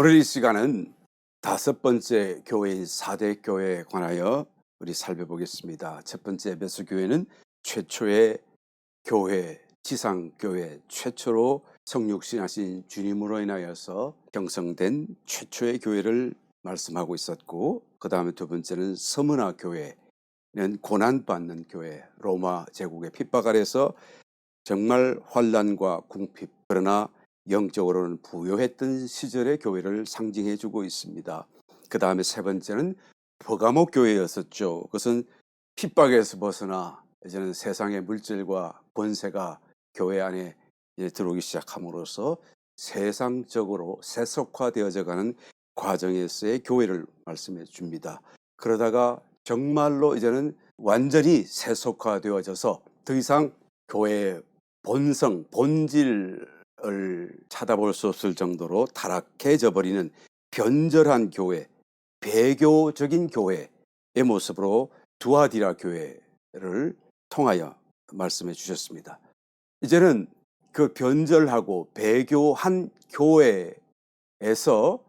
오늘 이 시간은 다섯 번째 교회인 사대교회에 관하여 우리 살펴보겠습니다. 첫 번째 에베소 교회는 최초의 교회, 지상교회, 최초로 성육신하신 주님으로 인하여서 형성된 최초의 교회를 말씀하고 있었고, 그 다음에 두 번째는 서문화 교회는 고난받는 교회, 로마 제국의 핍박 아래서 정말 환난과 궁핍, 그러나 영적으로는 부요했던 시절의 교회를 상징해 주고 있습니다. 그 다음에 세 번째는 버가모 교회였었죠. 그것은 핍박에서 벗어나 이제는 세상의 물질과 권세가 교회 안에 이제 들어오기 시작함으로써 세상적으로 세속화되어져 가는 과정에서의 교회를 말씀해 줍니다. 그러다가 정말로 이제는 완전히 세속화되어져서 더 이상 교회의 본성, 본질을 찾아볼 수 없을 정도로 타락해져 버리는 변절한 교회, 배교적인 교회의 모습으로 두아디라 교회를 통하여 말씀해 주셨습니다. 이제는 그 변절하고 배교한 교회에서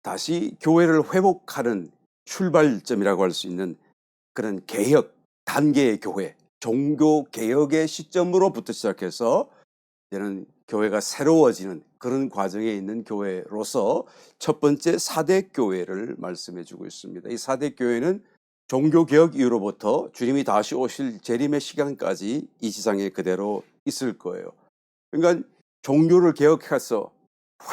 다시 교회를 회복하는 출발점이라고 할 수 있는 그런 개혁 단계의 교회, 종교 개혁의 시점으로부터 시작해서 이제는 교회가 새로워지는 그런 과정에 있는 교회로서 첫 번째 사대교회를 말씀해 주고 있습니다. 이 사대교회는 종교개혁 이후로부터 주님이 다시 오실 재림의 시간까지 이 지상에 그대로 있을 거예요. 그러니까 종교를 개혁해서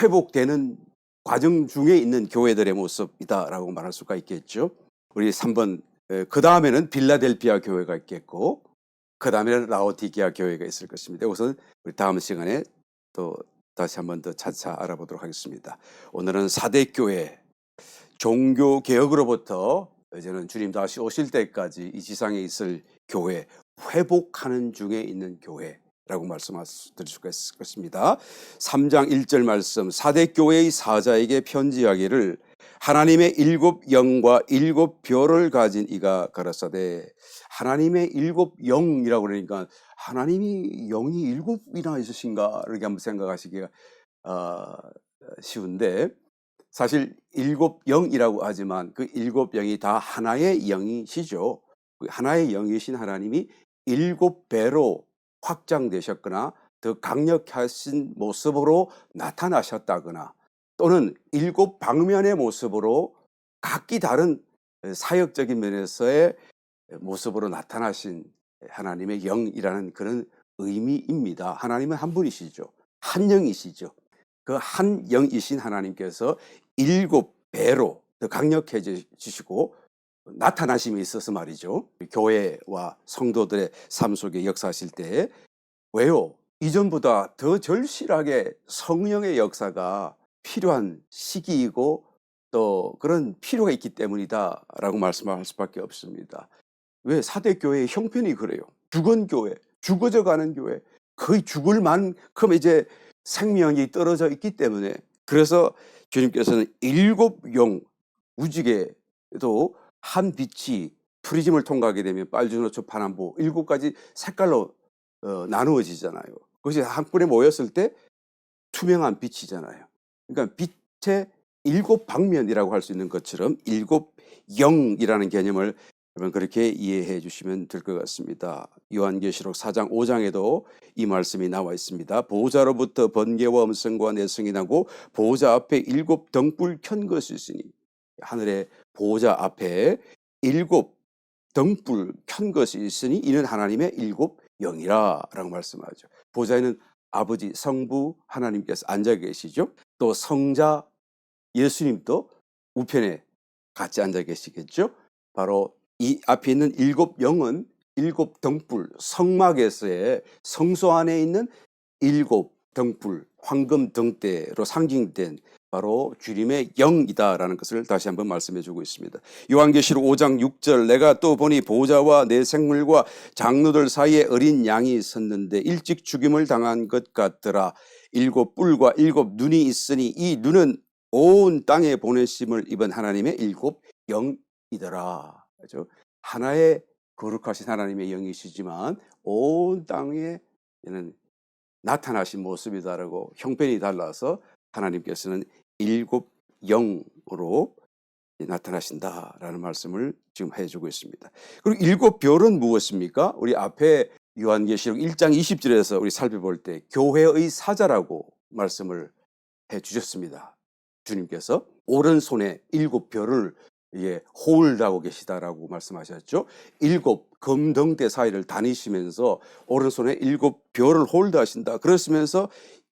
회복되는 과정 중에 있는 교회들의 모습이다라고 말할 수가 있겠죠. 우리 3번, 그 다음에는 빌라델피아 교회가 있겠고, 그 다음에는 라오디게아 교회가 있을 것입니다. 우선 우리 다음 시간에 또 다시 한번 더 차차 알아보도록 하겠습니다. 오늘은 사대교회, 종교개혁으로부터 이제는 주님 다시 오실 때까지 이 지상에 있을 교회, 회복하는 중에 있는 교회라고 말씀드릴 수가 있을 것입니다. 3장 1절 말씀, 사대교회의 사자에게 편지하기를 하나님의 일곱 영과 일곱 별을 가진 이가 가라사대. 하나님의 일곱 영이라고 그러니까 하나님이 영이 일곱이나 있으신가 이렇게 한번 생각하시기가 쉬운데, 사실 일곱 영이라고 하지만 그 일곱 영이 다 하나의 영이시죠. 하나의 영이신 하나님이 일곱 배로 확장되셨거나 더 강력하신 모습으로 나타나셨다거나 또는 일곱 방면의 모습으로 각기 다른 사역적인 면에서의 모습으로 나타나신 하나님의 영이라는 그런 의미입니다. 하나님은 한 분이시죠. 한 영이시죠. 그 한 영이신 하나님께서 일곱 배로 더 강력해지시고 나타나심에 있어서 말이죠. 교회와 성도들의 삶 속에 역사하실 때 왜요? 이전보다 더 절실하게 성령의 역사가 필요한 시기이고 또 그런 필요가 있기 때문이다라고 말씀할 수밖에 없습니다. 왜? 사대교회의 형편이 그래요. 죽은교회, 죽어져가는 교회, 거의 죽을 만큼 이제 생명이 떨어져 있기 때문에, 그래서 주님께서는 일곱 용, 우직에도 한 빛이 프리즘을 통과하게 되면 빨주노초 파남보 일곱 가지 색깔로 나누어지잖아요. 그것이 한꺼번에 모였을 때 투명한 빛이잖아요. 그러니까 빛의 일곱 방면이라고 할 수 있는 것처럼 일곱 영이라는 개념을 여러분 그렇게 이해해 주시면 될 것 같습니다. 요한계시록 4장 5장에도 이 말씀이 나와 있습니다. 보호자로부터 번개와 음성과 내성이 나고 보호자 앞에 일곱 등불 켠 것이 있으니, 하늘의 보호자 앞에 일곱 등불 켠 것이 있으니 이는 하나님의 일곱 영이라 라고 말씀하죠. 보호자에는 아버지 성부 하나님께서 앉아 계시죠. 또 성자 예수님도 우편에 같이 앉아 계시겠죠. 바로 이 앞에 있는 일곱 영은 일곱 등불, 성막에서의 성소 안에 있는 일곱 등불, 황금 등대로 상징된 바로 주님의 영이다라는 것을 다시 한번 말씀해 주고 있습니다. 요한계시록 5장 6절, 내가 또 보니 보호자와 내 생물과 장로들 사이에 어린 양이 섰는데 일찍 죽임을 당한 것 같더라. 일곱 뿔과 일곱 눈이 있으니 이 눈은 온 땅에 보내심을 입은 하나님의 일곱 영이더라. 그렇죠? 하나의 거룩하신 하나님의 영이시지만 온 땅에는 나타나신 모습이다라고, 형편이 달라서 하나님께서는 일곱 영으로 나타나신다라는 말씀을 지금 해주고 있습니다. 그리고 일곱 별은 무엇입니까? 우리 앞에 요한계시록 1장 20절에서 우리 살펴볼 때 교회의 사자라고 말씀을 해주셨습니다. 주님께서 오른손에 일곱 별을 홀드하고 계시다라고 말씀하셨죠. 일곱 금등대 사이를 다니시면서 오른손에 일곱 별을 홀드하신다. 그러시면서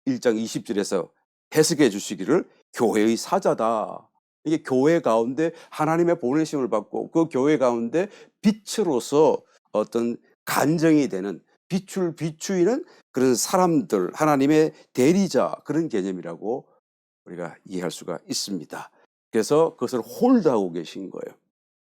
1장 20절에서 해석해 주시기를 교회의 사자다. 이게 교회 가운데 하나님의 보내심을 받고 그 교회 가운데 빛으로서 어떤 간정이 되는 빛을 비추이는 그런 사람들, 하나님의 대리자, 그런 개념이라고 우리가 이해할 수가 있습니다. 그래서 그것을 홀드하고 계신 거예요.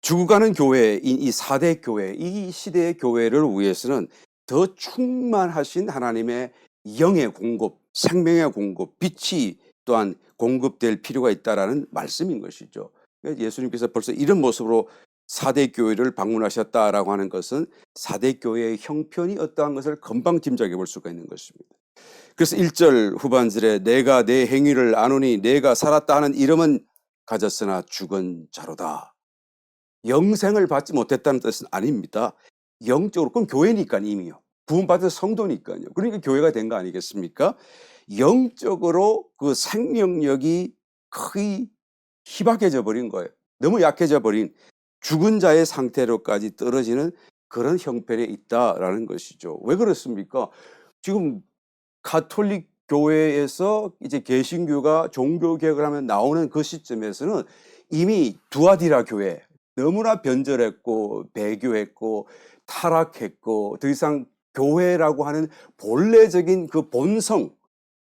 죽어가는 교회인 이 4대 교회, 이 시대의 교회를 위해서는 더 충만하신 하나님의 영의 공급, 생명의 공급, 빛이 또한 공급될 필요가 있다라는 말씀인 것이죠. 예수님께서 벌써 이런 모습으로 4대 교회를 방문하셨다라고 하는 것은 4대 교회의 형편이 어떠한 것을 금방 짐작해 볼 수가 있는 것입니다. 그래서 1절 후반절에 내가 내 행위를 아노니 내가 살았다 하는 이름은 가졌으나 죽은 자로다. 영생을 받지 못했다는 뜻은 아닙니다. 영적으로, 그럼 교회니까 이미요. 구원받은 성도니까요. 그러니까 교회가 된 거 아니겠습니까? 영적으로 그 생명력이 거의 희박해져 버린 거예요. 너무 약해져 버린 죽은 자의 상태로까지 떨어지는 그런 형편에 있다라는 것이죠. 왜 그렇습니까? 지금 가톨릭 교회에서 이제 개신교가 종교 개혁을 하면 나오는 그 시점에서는 이미 두아디라 교회, 너무나 변절했고 배교했고 타락했고 더 이상 교회라고 하는 본래적인 그 본성,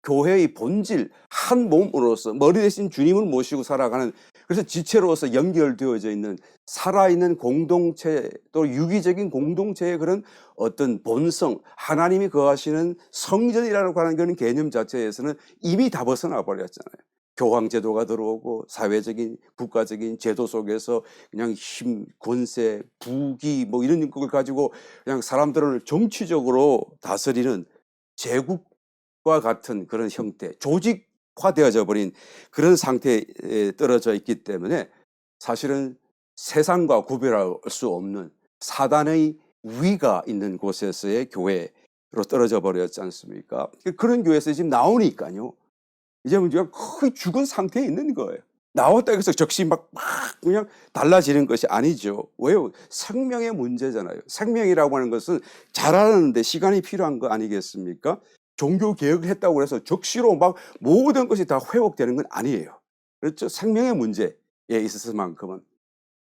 교회의 본질, 한 몸으로서 머리 대신 주님을 모시고 살아가는, 그래서 지체로서 연결되어져 있는 살아있는 공동체, 또 유기적인 공동체의 그런 어떤 본성, 하나님이 거하시는 성전이라고 하는 그런 개념 자체에서는 이미 다 벗어나 버렸잖아요. 교황제도가 들어오고 사회적인 국가적인 제도 속에서 그냥 힘, 권세, 부귀 뭐 이런 걸 가지고 그냥 사람들을 정치적으로 다스리는 제국과 같은 그런 형태, 조직화되어져 버린 그런 상태에 떨어져 있기 때문에 사실은 세상과 구별할 수 없는 사단의 위가 있는 곳에서의 교회로 떨어져 버렸지 않습니까? 그런 교회에서 지금 나오니까요. 이제 문제가 거의 죽은 상태에 있는 거예요. 나왔다 해서 적시 막 그냥 달라지는 것이 아니죠. 왜요? 생명의 문제잖아요. 생명이라고 하는 것은 자라는데 시간이 필요한 거 아니겠습니까? 종교 개혁을 했다고 해서 적시로 막 모든 것이 다 회복되는 건 아니에요. 그렇죠? 생명의 문제에 있어서만큼은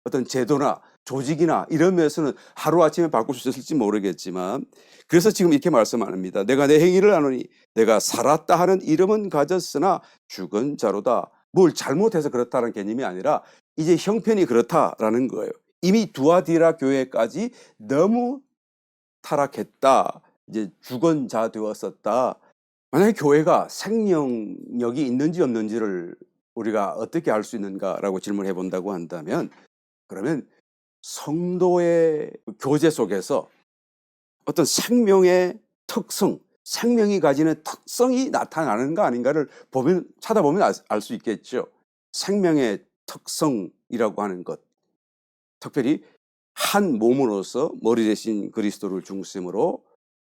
어떤 제도나 조직이나 이런 면에서는 하루아침에 바꿀 수 있을지 모르겠지만, 그래서 지금 이렇게 말씀합니다. 내가 내 행위를 아노니 내가 살았다 하는 이름은 가졌으나 죽은 자로다. 뭘 잘못해서 그렇다는 개념이 아니라 이제 형편이 그렇다라는 거예요. 이미 두아디라 교회까지 너무 타락했다. 이제 죽은 자 되었었다. 만약에 교회가 생명력이 있는지 없는지를 우리가 어떻게 알 수 있는가라고 질문해 본다고 한다면, 그러면 성도의 교제 속에서 어떤 생명의 특성, 생명이 가지는 특성이 나타나는가 아닌가를 찾아보면 알 수 있겠죠. 생명의 특성이라고 하는 것, 특별히 한 몸으로서 머리 대신 그리스도를 중심으로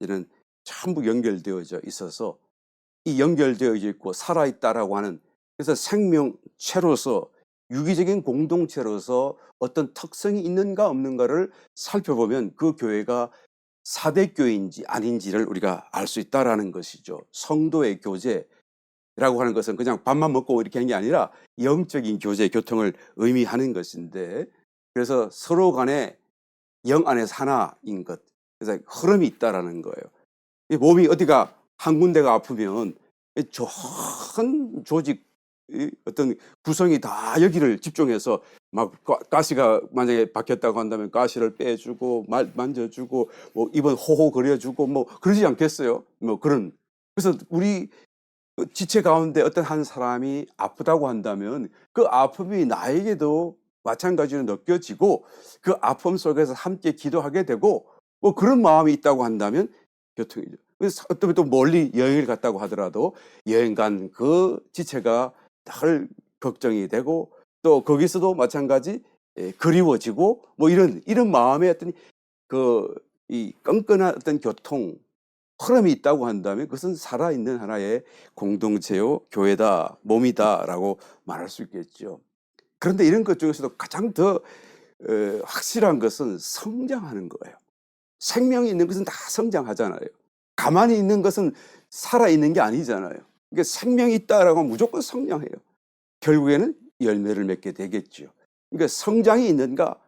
이는 전부 연결되어져 있어서 이 연결되어져 있고 살아있다라고 하는, 그래서 생명체로서 유기적인 공동체로서 어떤 특성이 있는가 없는가를 살펴보면 그 교회가 4대 교회인지 아닌지를 우리가 알 수 있다라는 것이죠. 성도의 교제라고 하는 것은 그냥 밥만 먹고 이렇게 하는 게 아니라 영적인 교제, 교통을 의미하는 것인데, 그래서 서로 간에 영 안에서 하나인 것, 그래서 흐름이 있다라는 거예요. 이 몸이 어디가 한 군데가 아프면 전 조직 어떤 구성이 다 여기를 집중해서 막 가시가 만약에 박혔다고 한다면 가시를 빼주고 만져주고 뭐 입은 호호 그려주고 뭐 그러지 않겠어요? 뭐 그런, 그래서 우리 지체 가운데 어떤 한 사람이 아프다고 한다면 그 아픔이 나에게도 마찬가지로 느껴지고 그 아픔 속에서 함께 기도하게 되고 뭐 그런 마음이 있다고 한다면 교통이죠. 그래서 어떤 또 멀리 여행을 갔다고 하더라도 여행 간 그 지체가 늘 걱정이 되고 또 거기서도 마찬가지 그리워지고 뭐 이런 마음에 어떤 이 끈끈한 어떤 교통 흐름이 있다고 한다면 그것은 살아있는 하나의 공동체요, 교회다, 몸이다라고 말할 수 있겠죠. 그런데 이런 것 중에서도 가장 더 확실한 것은 성장하는 거예요. 생명이 있는 것은 다 성장하잖아요. 가만히 있는 것은 살아있는 게 아니잖아요. 그러니까 생명이 있다라고 하면 무조건 성장해요. 결국에는 열매를 맺게 되겠죠. 그러니까 성장이 있는가,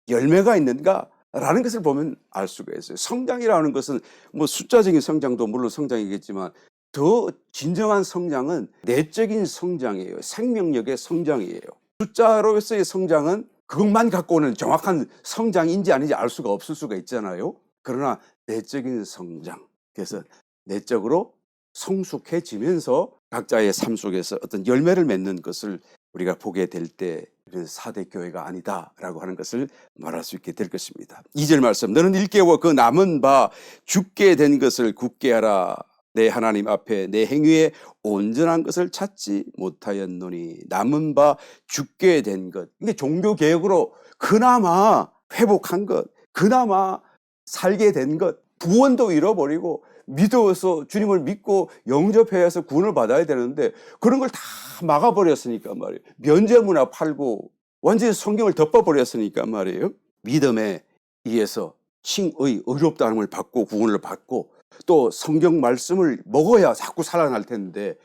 열매가 있는가라는 것을 보면 알 수가 있어요. 성장이라는 것은 뭐 숫자적인 성장도 물론 성장이겠지만 더 진정한 성장은 내적인 성장이에요. 생명력의 성장이에요. 숫자로서의 성장은 그것만 갖고 오는 정확한 성장인지 아닌지 알 수가 없을 수가 있잖아요. 그러나 내적인 성장, 그래서 내적으로 성숙해지면서 각자의 삶 속에서 어떤 열매를 맺는 것을 우리가 보게 될 때 사대 교회가 아니다라고 하는 것을 말할 수 있게 될 것입니다. 2절 말씀, 너는 일깨워 그 남은 바 죽게 된 것을 굳게 하라. 내 하나님 앞에 내 행위에 온전한 것을 찾지 못하였노니. 남은 바 죽게 된 것, 이게 종교개혁으로 그나마 회복한 것, 그나마 살게 된 것, 구원도 잃어버리고 믿어서 주님을 믿고 영접해서 구원을 받아야 되는데 그런 걸 다 막아버렸으니까 말이에요. 면죄부나 팔고 완전히 성경을 덮어버렸으니까 말이에요. 믿음에 의해서 칭의, 의롭다함을 받고 구원을 받고 또 성경 말씀을 먹어야 자꾸 살아날 텐데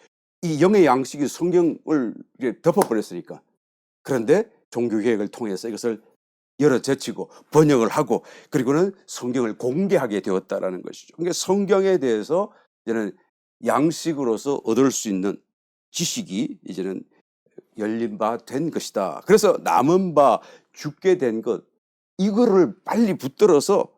이 영의 양식이 성경을 덮어버렸으니까. 그런데 종교개혁을 통해서 이것을 열어 제치고 번역을 하고 그리고는 성경을 공개하게 되었다라는 것이죠. 그러니까 성경에 대해서 이제는 양식으로서 얻을 수 있는 지식이 이제는 열린 바 된 것이다. 그래서 남은 바 죽게 된 것, 이거를 빨리 붙들어서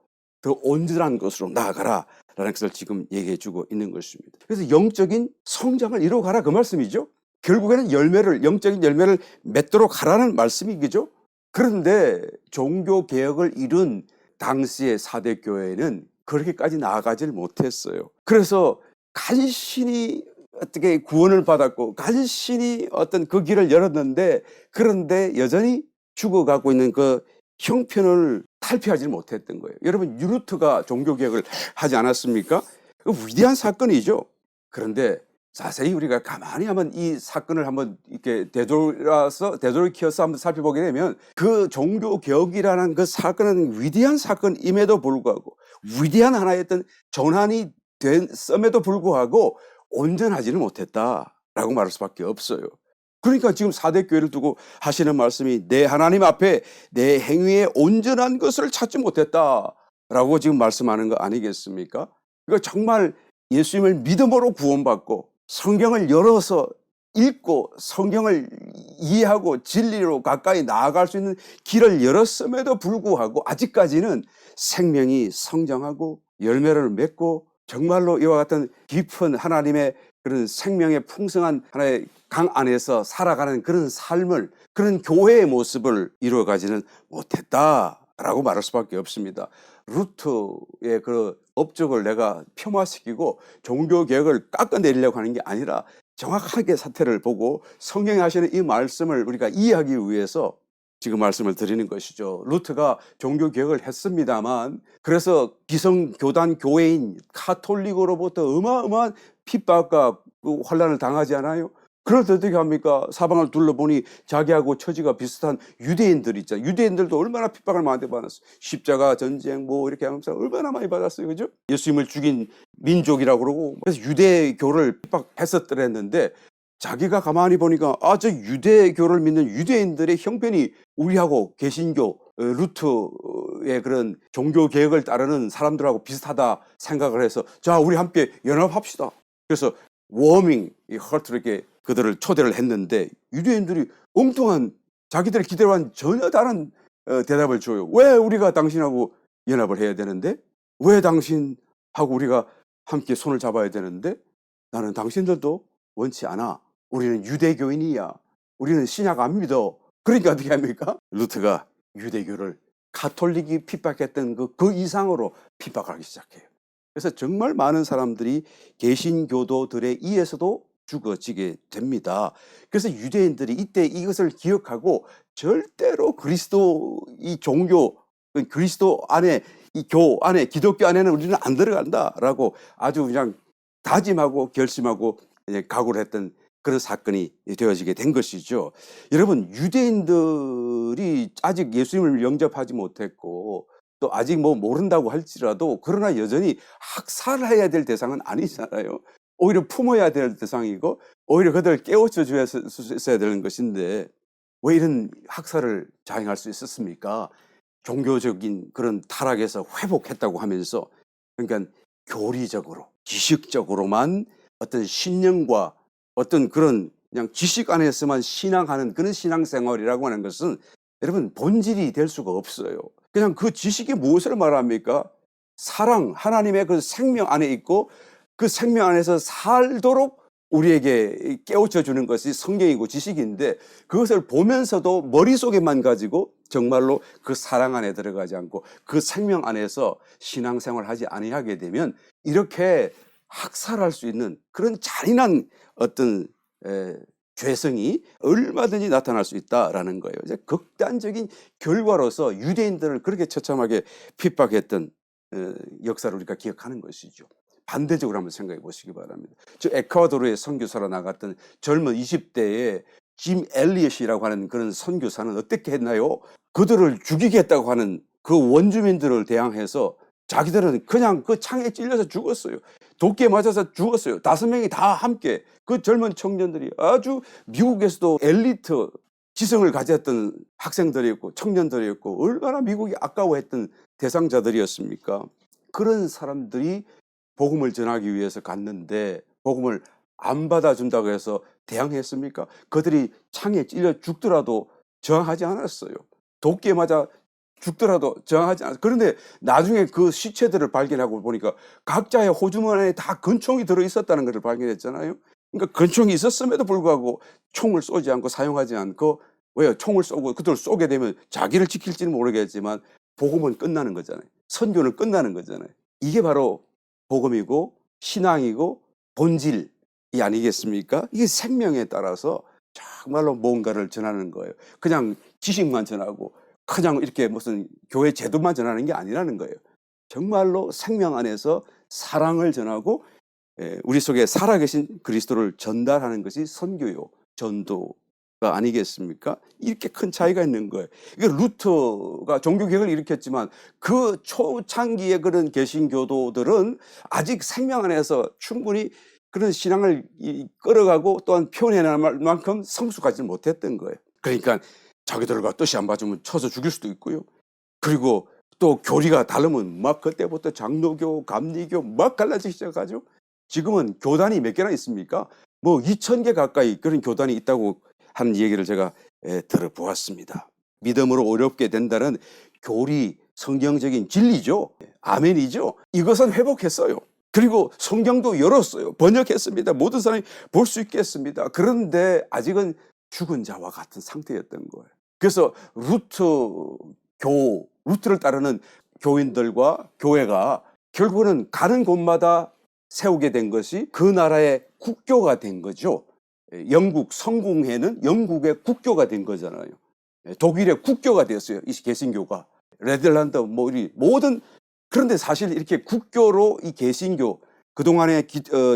더 온전한 것으로 나아가라 라는 것을 지금 얘기해 주고 있는 것입니다. 그래서 영적인 성장을 이루어가라 그 말씀이죠. 결국에는 영적인 열매를 맺도록 하라는 말씀이겠죠. 그런데 종교개혁을 이룬 당시의 사대 교회는 그렇게까지 나아가질 못했어요. 그래서 간신히 어떻게 구원을 받았고 간신히 어떤 그 길을 열었는데 그런데 여전히 죽어가고 있는 그 형편을 탈피하지 못했던 거예요. 여러분, 루터가 종교개혁을 하지 않았습니까? 위대한 사건이죠. 그런데 자세히 우리가 가만히 한번 이 사건을 한번 이렇게 되돌이켜서 한번 살펴보게 되면 그 종교개혁이라는 그 사건은 위대한 사건임에도 불구하고 위대한 하나의 어떤 전환이 됨에도 불구하고 온전하지는 못했다라고 말할 수밖에 없어요. 그러니까 지금 사대교회를 두고 하시는 말씀이 내 하나님 앞에 내 행위에 온전한 것을 찾지 못했다라고 지금 말씀하는 거 아니겠습니까? 그러니까 정말 예수님을 믿음으로 구원받고 성경을 열어서 읽고 성경을 이해하고 진리로 가까이 나아갈 수 있는 길을 열었음에도 불구하고 아직까지는 생명이 성장하고 열매를 맺고 정말로 이와 같은 깊은 하나님의 그런 생명의 풍성한 하나의 강 안에서 살아가는 그런 삶을, 그런 교회의 모습을 이루어가지는 못했다라고 말할 수밖에 없습니다. 루트의 그 업적을 내가 폄하시키고 종교개혁을 깎아내리려고 하는 게 아니라 정확하게 사태를 보고 성경에 하시는 이 말씀을 우리가 이해하기 위해서 지금 말씀을 드리는 것이죠. 루트가 종교개혁을 했습니다만 그래서 기성교단 교회인 카톨릭으로부터 어마어마한 핍박과 그 환란을 당하지 않아요? 그럴 때 어떻게 합니까? 사방을 둘러보니 자기하고 처지가 비슷한 유대인들 있잖아요. 유대인들도 얼마나 핍박을 많이 받았어요. 십자가 전쟁 뭐 이렇게 하면서 얼마나 많이 받았어요. 그죠? 예수님을 죽인 민족이라고 그러고 그래서 유대교를 핍박했었더랬는데 자기가 가만히 보니까 저 유대교를 믿는 유대인들의 형편이 우리하고 개신교 루트의 그런 종교개혁을 따르는 사람들하고 비슷하다 생각을 해서 자 우리 함께 연합합시다. 그래서 워밍 하트로 이렇게 그들을 초대를 했는데 유대인들이 엉뚱한 자기들의 기대와는 전혀 다른 대답을 줘요. 왜 우리가 당신하고 연합을 해야 되는데? 왜 당신하고 우리가 함께 손을 잡아야 되는데? 나는 당신들도 원치 않아. 우리는 유대교인이야. 우리는 신약 안 믿어. 그러니까 어떻게 합니까? 루트가 유대교를 가톨릭이 핍박했던 그 이상으로 핍박하기 시작해요. 그래서 정말 많은 사람들이 개신교도들에 의해서도 죽어지게 됩니다. 그래서 유대인들이 이때 이것을 기억하고 절대로 그리스도 이 종교, 그리스도 안에 이 교 안에 기독교 안에는 우리는 안 들어간다라고 아주 그냥 다짐하고 결심하고 각오를 했던 그런 사건이 되어지게 된 것이죠. 여러분, 유대인들이 아직 예수님을 영접하지 못했고 또 아직 뭐 모른다고 할지라도 그러나 여전히 학살해야 될 대상은 아니잖아요. 오히려 품어야 될 대상이고 오히려 그들을 깨우쳐 줘야 되는 것인데 왜 이런 학살을 자행할 수 있었습니까? 종교적인 그런 타락에서 회복했다고 하면서, 그러니까 교리적으로 지식적으로만 어떤 신념과 어떤 그런 그냥 지식 안에서만 신앙하는 그런 신앙생활이라고 하는 것은 여러분 본질이 될 수가 없어요. 그냥 그 지식이 무엇을 말합니까? 사랑, 하나님의 그 생명 안에 있고 그 생명 안에서 살도록 우리에게 깨우쳐 주는 것이 성경이고 지식인데, 그것을 보면서도 머릿속에만 가지고 정말로 그 사랑 안에 들어가지 않고 그 생명 안에서 신앙생활을 하지 아니하게 되면 이렇게 학살할 수 있는 그런 잔인한 어떤 죄성이 얼마든지 나타날 수 있다라는 거예요. 이제 극단적인 결과로서 유대인들을 그렇게 처참하게 핍박했던 역사를 우리가 기억하는 것이죠. 반대적으로 한번 생각해 보시기 바랍니다. 저 에콰도르에 선교사로 나갔던 젊은 20대의 짐 엘리엇이라고 하는 그런 선교사는 어떻게 했나요? 그들을 죽이겠다고 하는 그 원주민들을 대항해서 자기들은 그냥 그 창에 찔려서 죽었어요. 도끼에 맞아서 죽었어요. 5명이 다 함께. 그 젊은 청년들이 아주 미국에서도 엘리트 지성을 가졌던 학생들이었고 청년들이었고 얼마나 미국이 아까워했던 대상자들이었습니까? 그런 사람들이 복음을 전하기 위해서 갔는데 복음을 안 받아준다고 해서 대항했습니까? 그들이 창에 찔려 죽더라도 저항하지 않았어요. 도끼에 맞아 죽더라도 저항하지 않았어요. 그런데 나중에 그 시체들을 발견하고 보니까 각자의 호주머니 안에 다 권총이 들어있었다는 것을 발견했잖아요. 그러니까 권총이 있었음에도 불구하고 총을 쏘지 않고 사용하지 않고, 왜요? 총을 쏘고 그들을 쏘게 되면 자기를 지킬지는 모르겠지만 복음은 끝나는 거잖아요. 선교는 끝나는 거잖아요. 이게 바로 복음이고 신앙이고 본질이 아니겠습니까? 이게 생명에 따라서 정말로 뭔가를 전하는 거예요. 그냥 지식만 전하고 그냥 이렇게 무슨 교회 제도만 전하는 게 아니라는 거예요. 정말로 생명 안에서 사랑을 전하고 우리 속에 살아계신 그리스도를 전달하는 것이 선교요, 전도가 아니겠습니까? 이렇게 큰 차이가 있는 거예요. 이게 루터가 종교개혁을 일으켰지만 그 초창기의 그런 개신교도들은 아직 생명 안에서 충분히 그런 신앙을 끌어가고 또한 표현해낼 만큼 성숙하지 못했던 거예요. 그러니까 자기들과 뜻이 안 맞으면 쳐서 죽일 수도 있고요. 그리고 또 교리가 다르면 막 그때부터 장로교, 감리교 막 갈라지기 시작하죠. 지금은 교단이 몇 개나 있습니까? 뭐 2,000개 가까이 그런 교단이 있다고 하는 얘기를 제가 들어보았습니다. 믿음으로 어렵게 된다는 교리, 성경적인 진리죠. 아멘이죠. 이것은 회복했어요. 그리고 성경도 열었어요. 번역했습니다. 모든 사람이 볼 수 있겠습니다. 그런데 아직은 죽은 자와 같은 상태였던 거예요. 그래서 루트를 따르는 교인들과 교회가 결국은 가는 곳마다 세우게 된 것이 그 나라의 국교가 된 거죠. 영국 성공회는 영국의 국교가 된 거잖아요. 독일의 국교가 됐어요. 이 개신교가. 네덜란드 뭐 이 모든, 그런데 사실 이렇게 국교로 이 개신교 그동안에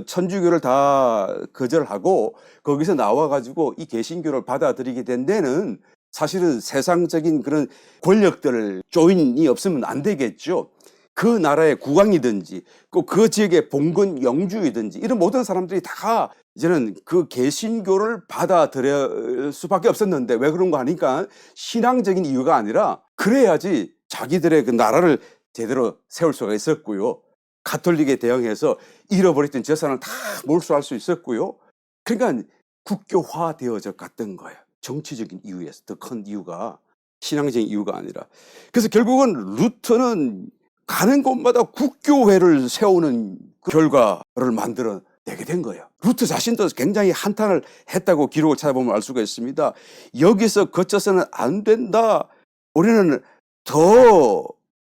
천주교를 다 거절하고 거기서 나와가지고 이 개신교를 받아들이게 된 데는 사실은 세상적인 그런 권력들 조인이 없으면 안 되겠죠. 그 나라의 국왕이든지 그 지역의 봉건 영주이든지 이런 모든 사람들이 다 이제는 그 개신교를 받아들일 수밖에 없었는데, 왜 그런가 하니까 신앙적인 이유가 아니라 그래야지 자기들의 그 나라를 제대로 세울 수가 있었고요. 가톨릭에 대응해서 잃어버렸던 재산을 다 몰수할 수 있었고요. 그러니까 국교화 되어져 갔던 거예요. 정치적인 이유에서 더 큰 이유가 신앙적인 이유가 아니라. 그래서 결국은 루터는 가는 곳마다 국교회를 세우는 그 결과를 만들어내게 된 거예요. 루터 자신도 굉장히 한탄을 했다고 기록을 찾아보면 알 수가 있습니다. 여기서 거쳐서는 안 된다. 우리는 더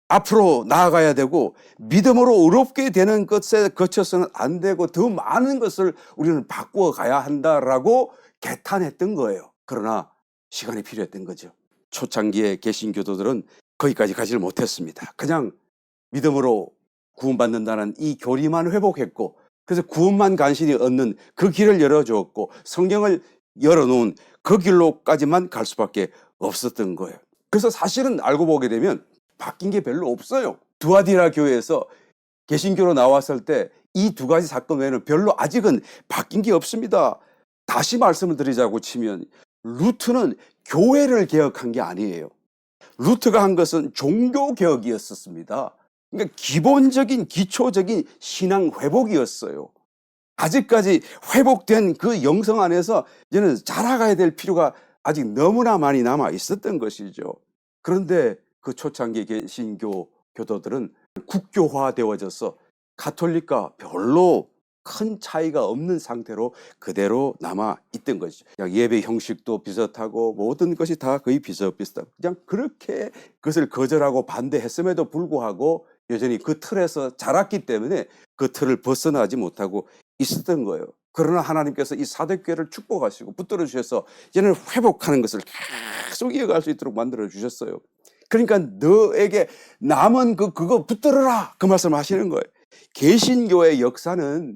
앞으로 나아가야 되고 믿음으로 의롭게 되는 것에 거쳐서는 안 되고 더 많은 것을 우리는 바꾸어 가야 한다라고 개탄했던 거예요. 그러나 시간이 필요했던 거죠. 초창기의 개신교도들은 거기까지 가지를 못했습니다. 그냥 믿음으로 구원받는다는 이 교리만 회복했고, 그래서 구원만 간신히 얻는 그 길을 열어주었고 성경을 열어놓은 그 길로까지만 갈 수밖에 없었던 거예요. 그래서 사실은 알고 보게 되면 바뀐 게 별로 없어요. 두아디라 교회에서 개신교로 나왔을 때 이 두 가지 사건 외에는 별로 아직은 바뀐 게 없습니다. 다시 말씀을 드리자고 치면 루트는 교회를 개혁한 게 아니에요. 루트가 한 것은 종교 개혁이었습니다. 그러니까 기본적인 기초적인 신앙 회복이었어요. 아직까지 회복된 그 영성 안에서 이제는 자라가야 될 필요가 아직 너무나 많이 남아 있었던 것이죠. 그런데 그 초창기 개신교 교도들은 국교화되어져서 가톨릭과 별로 큰 차이가 없는 상태로 그대로 남아 있던 것이죠. 그냥 예배 형식도 비슷하고 모든 것이 다 거의 비슷비슷하고 그냥 그렇게 그것을 거절하고 반대했음에도 불구하고 여전히 그 틀에서 자랐기 때문에 그 틀을 벗어나지 못하고 있었던 거예요. 그러나 하나님께서 이 사대교회를 축복하시고 붙들어 주셔서 이제는 회복하는 것을 계속 이어갈 수 있도록 만들어 주셨어요. 그러니까 너에게 남은 그거 붙들어라 그 말씀 하시는 거예요. 개신교의 역사는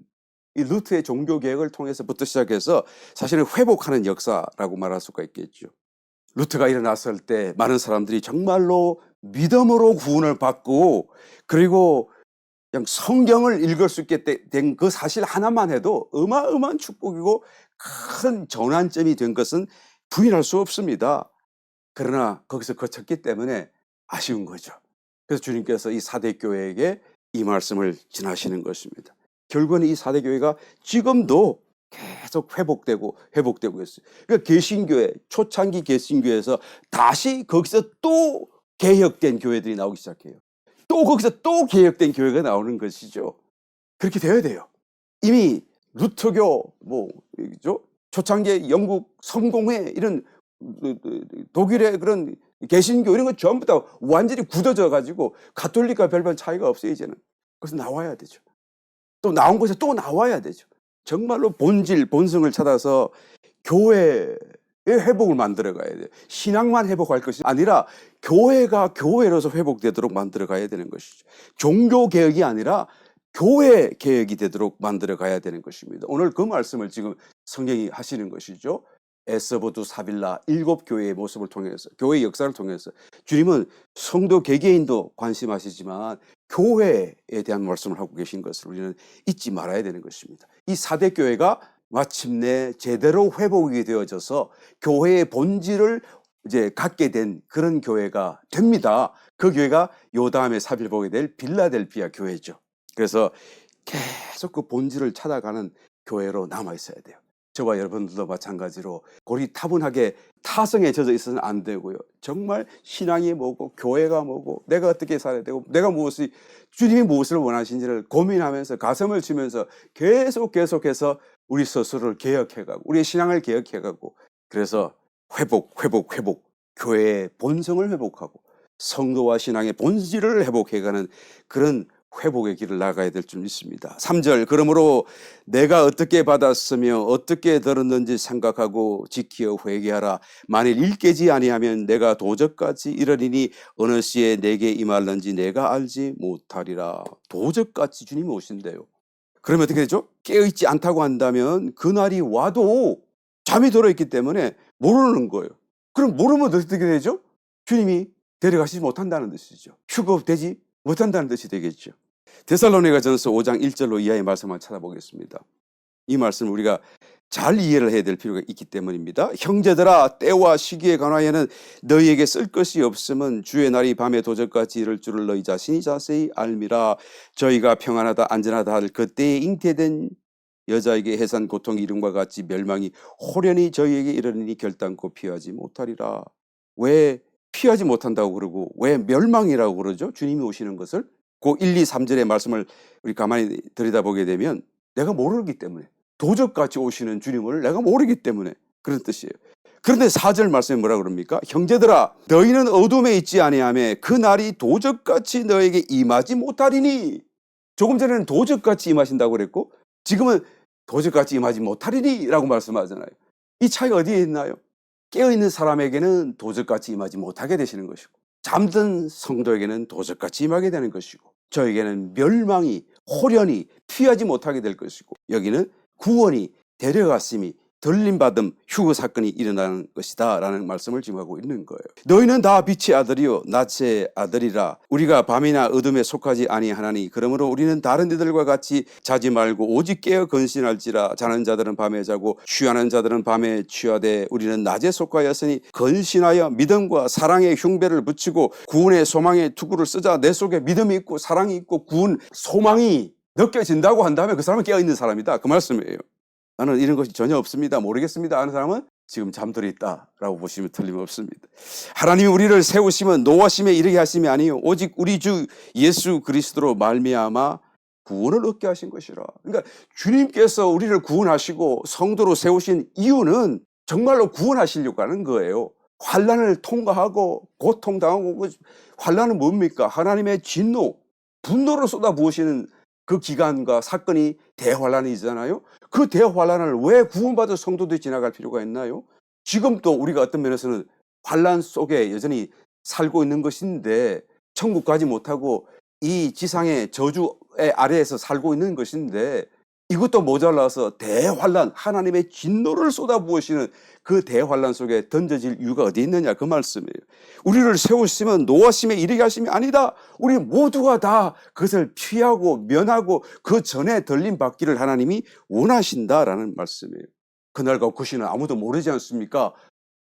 이 루트의 종교개혁을 통해서부터 시작해서 사실은 회복하는 역사라고 말할 수가 있겠죠. 루트가 일어났을 때 많은 사람들이 정말로 믿음으로 구원을 받고 그리고 그냥 성경을 읽을 수 있게 된 그 사실 하나만 해도 어마어마한 축복이고 큰 전환점이 된 것은 부인할 수 없습니다. 그러나 거기서 거쳤기 때문에 아쉬운 거죠. 그래서 주님께서 이 사대교회에게 이 말씀을 전하시는 것입니다. 결국은 이 사대교회가 지금도 계속 회복되고 있어요. 그러니까 개신교회, 초창기 개신교회에서 다시 거기서 또 개혁된 교회들이 나오기 시작해요. 또 거기서 또 개혁된 교회가 나오는 것이죠. 그렇게 되어야 돼요. 이미 루터교, 초창기 영국 성공회 이런 독일의 그런 개신교 이런 거 전부 다 완전히 굳어져 가지고 가톨릭과 별반 차이가 없어요. 이제는. 그래서 나와야 되죠. 또 나온 곳에 또 나와야 되죠. 정말로 본질, 본성을 찾아서 교회의 회복을 만들어 가야 돼요. 신앙만 회복할 것이 아니라 교회가 교회로서 회복되도록 만들어 가야 되는 것이죠. 종교 개혁이 아니라 교회 개혁이 되도록 만들어 가야 되는 것입니다. 오늘 그 말씀을 지금 성경이 하시는 것이죠. 에서보두 사빌라 7교회의 모습을 통해서, 교회의 역사를 통해서 주님은 성도 개개인도 관심하시지만 교회에 대한 말씀을 하고 계신 것을 우리는 잊지 말아야 되는 것입니다. 이 사대교회가 마침내 제대로 회복이 되어져서 교회의 본질을 이제 갖게 된 그런 교회가 됩니다. 그 교회가 요 다음에 살펴보게 될 빌라델피아 교회죠. 그래서 계속 그 본질을 찾아가는 교회로 남아 있어야 돼요. 저와 여러분들도 마찬가지로 고리타분하게 타성에 젖어 있어서는 안 되고요. 정말 신앙이 뭐고 교회가 뭐고 내가 어떻게 살아야 되고 내가 주님이 무엇을 원하시는지를 고민하면서 가슴을 치면서 계속해서 우리 스스로를 개혁해가고 우리의 신앙을 개혁해가고 그래서 회복 교회의 본성을 회복하고 성도와 신앙의 본질을 회복해가는 그런 회복의 길을 나가야 될 줄 믿습니다. 3절 그러므로 내가 어떻게 받았으며 어떻게 들었는지 생각하고 지키어 회개하라. 만일 일깨지 아니하면 내가 도적같이 이르리니 어느 시에 내게 임할는지 내가 알지 못하리라. 도적같이 주님이 오신대요. 그러면 어떻게 되죠? 깨어있지 않다고 한다면 그날이 와도 잠이 들어있기 때문에 모르는 거예요. 그럼 모르면 어떻게 되죠? 주님이 데려가시지 못한다는 뜻이죠. 휴거되지 못한다는 뜻이 되겠죠. 데살로니가전서 5장 1절로 이하의 말씀을 찾아보겠습니다. 이 말씀을 우리가 잘 이해를 해야 될 필요가 있기 때문입니다. 형제들아 때와 시기에 관하여는 너희에게 쓸 것이 없음은 주의 날이 밤에 도적같이 이를 줄을 너희 자신이 자세히 알미라. 저희가 평안하다 안전하다 할 그때에 잉태된 여자에게 해산 고통 이름과 같이 멸망이 호련히 저희에게 이르니 결단코 피하지 못하리라. 왜 피하지 못한다고 그러고 왜 멸망이라고 그러죠? 주님이 오시는 것을 그 1, 2, 3절의 말씀을 우리 가만히 들여다보게 되면 내가 모르기 때문에 도적같이 오시는 주님을 내가 모르기 때문에 그런 뜻이에요. 그런데 4절 말씀에 뭐라 그럽니까? 형제들아 너희는 어둠에 있지 아니하며 그 날이 도적같이 너에게 임하지 못하리니. 조금 전에는 도적같이 임하신다고 그랬고 지금은 도적같이 임하지 못하리니 라고 말씀하잖아요. 이 차이가 어디에 있나요? 깨어있는 사람에게는 도적같이 임하지 못하게 되시는 것이고 잠든 성도에게는 도적같이 임하게 되는 것이고 저에게는 멸망이 호련히 피하지 못하게 될 것이고 여기는 구원이 데려갔음이 들림받음 휴거 사건이 일어나는 것이다 라는 말씀을 지금 하고 있는 거예요. 너희는 다 빛의 아들이요 낮의 아들이라. 우리가 밤이나 어둠에 속하지 아니하나니 그러므로 우리는 다른 이들과 같이 자지 말고 오직 깨어 건신할지라. 자는 자들은 밤에 자고 취하는 자들은 밤에 취하되 우리는 낮에 속하였으니 건신하여 믿음과 사랑의 흉배를 붙이고 구원의 소망의 투구를 쓰자. 내 속에 믿음이 있고 사랑이 있고 구원 소망이 느껴진다고 한다면 그 사람은 깨어있는 사람이다 그 말씀이에요. 나는 이런 것이 전혀 없습니다 모르겠습니다 하는 사람은 지금 잠들어 있다라고 보시면 틀림없습니다. 하나님이 우리를 세우시면 노하심에 이르게 하심이 아니요 오직 우리 주 예수 그리스도로 말미암아 구원을 얻게 하신 것이라. 그러니까 주님께서 우리를 구원하시고 성도로 세우신 이유는 정말로 구원하시려고 하는 거예요. 환난을 통과하고 고통당하고 환난은 뭡니까? 하나님의 진노 분노를 쏟아부으시는 그 기간과 사건이 대환란이잖아요. 그 대환란을 왜 구원받은 성도들이 지나갈 필요가 있나요? 지금도 우리가 어떤 면에서는 환란 속에 여전히 살고 있는 것인데 천국 가지 못하고 이 지상의 저주의 아래에서 살고 있는 것인데 이것도 모자라서 대환란 하나님의 진노를 쏟아부으시는 그 대환란 속에 던져질 이유가 어디 있느냐 그 말씀이에요. 우리를 세우시면 노하심에 이르게 하심이 아니다. 우리 모두가 다 그것을 피하고 면하고 그 전에 들림받기를 하나님이 원하신다라는 말씀이에요. 그날과 그 시는 아무도 모르지 않습니까?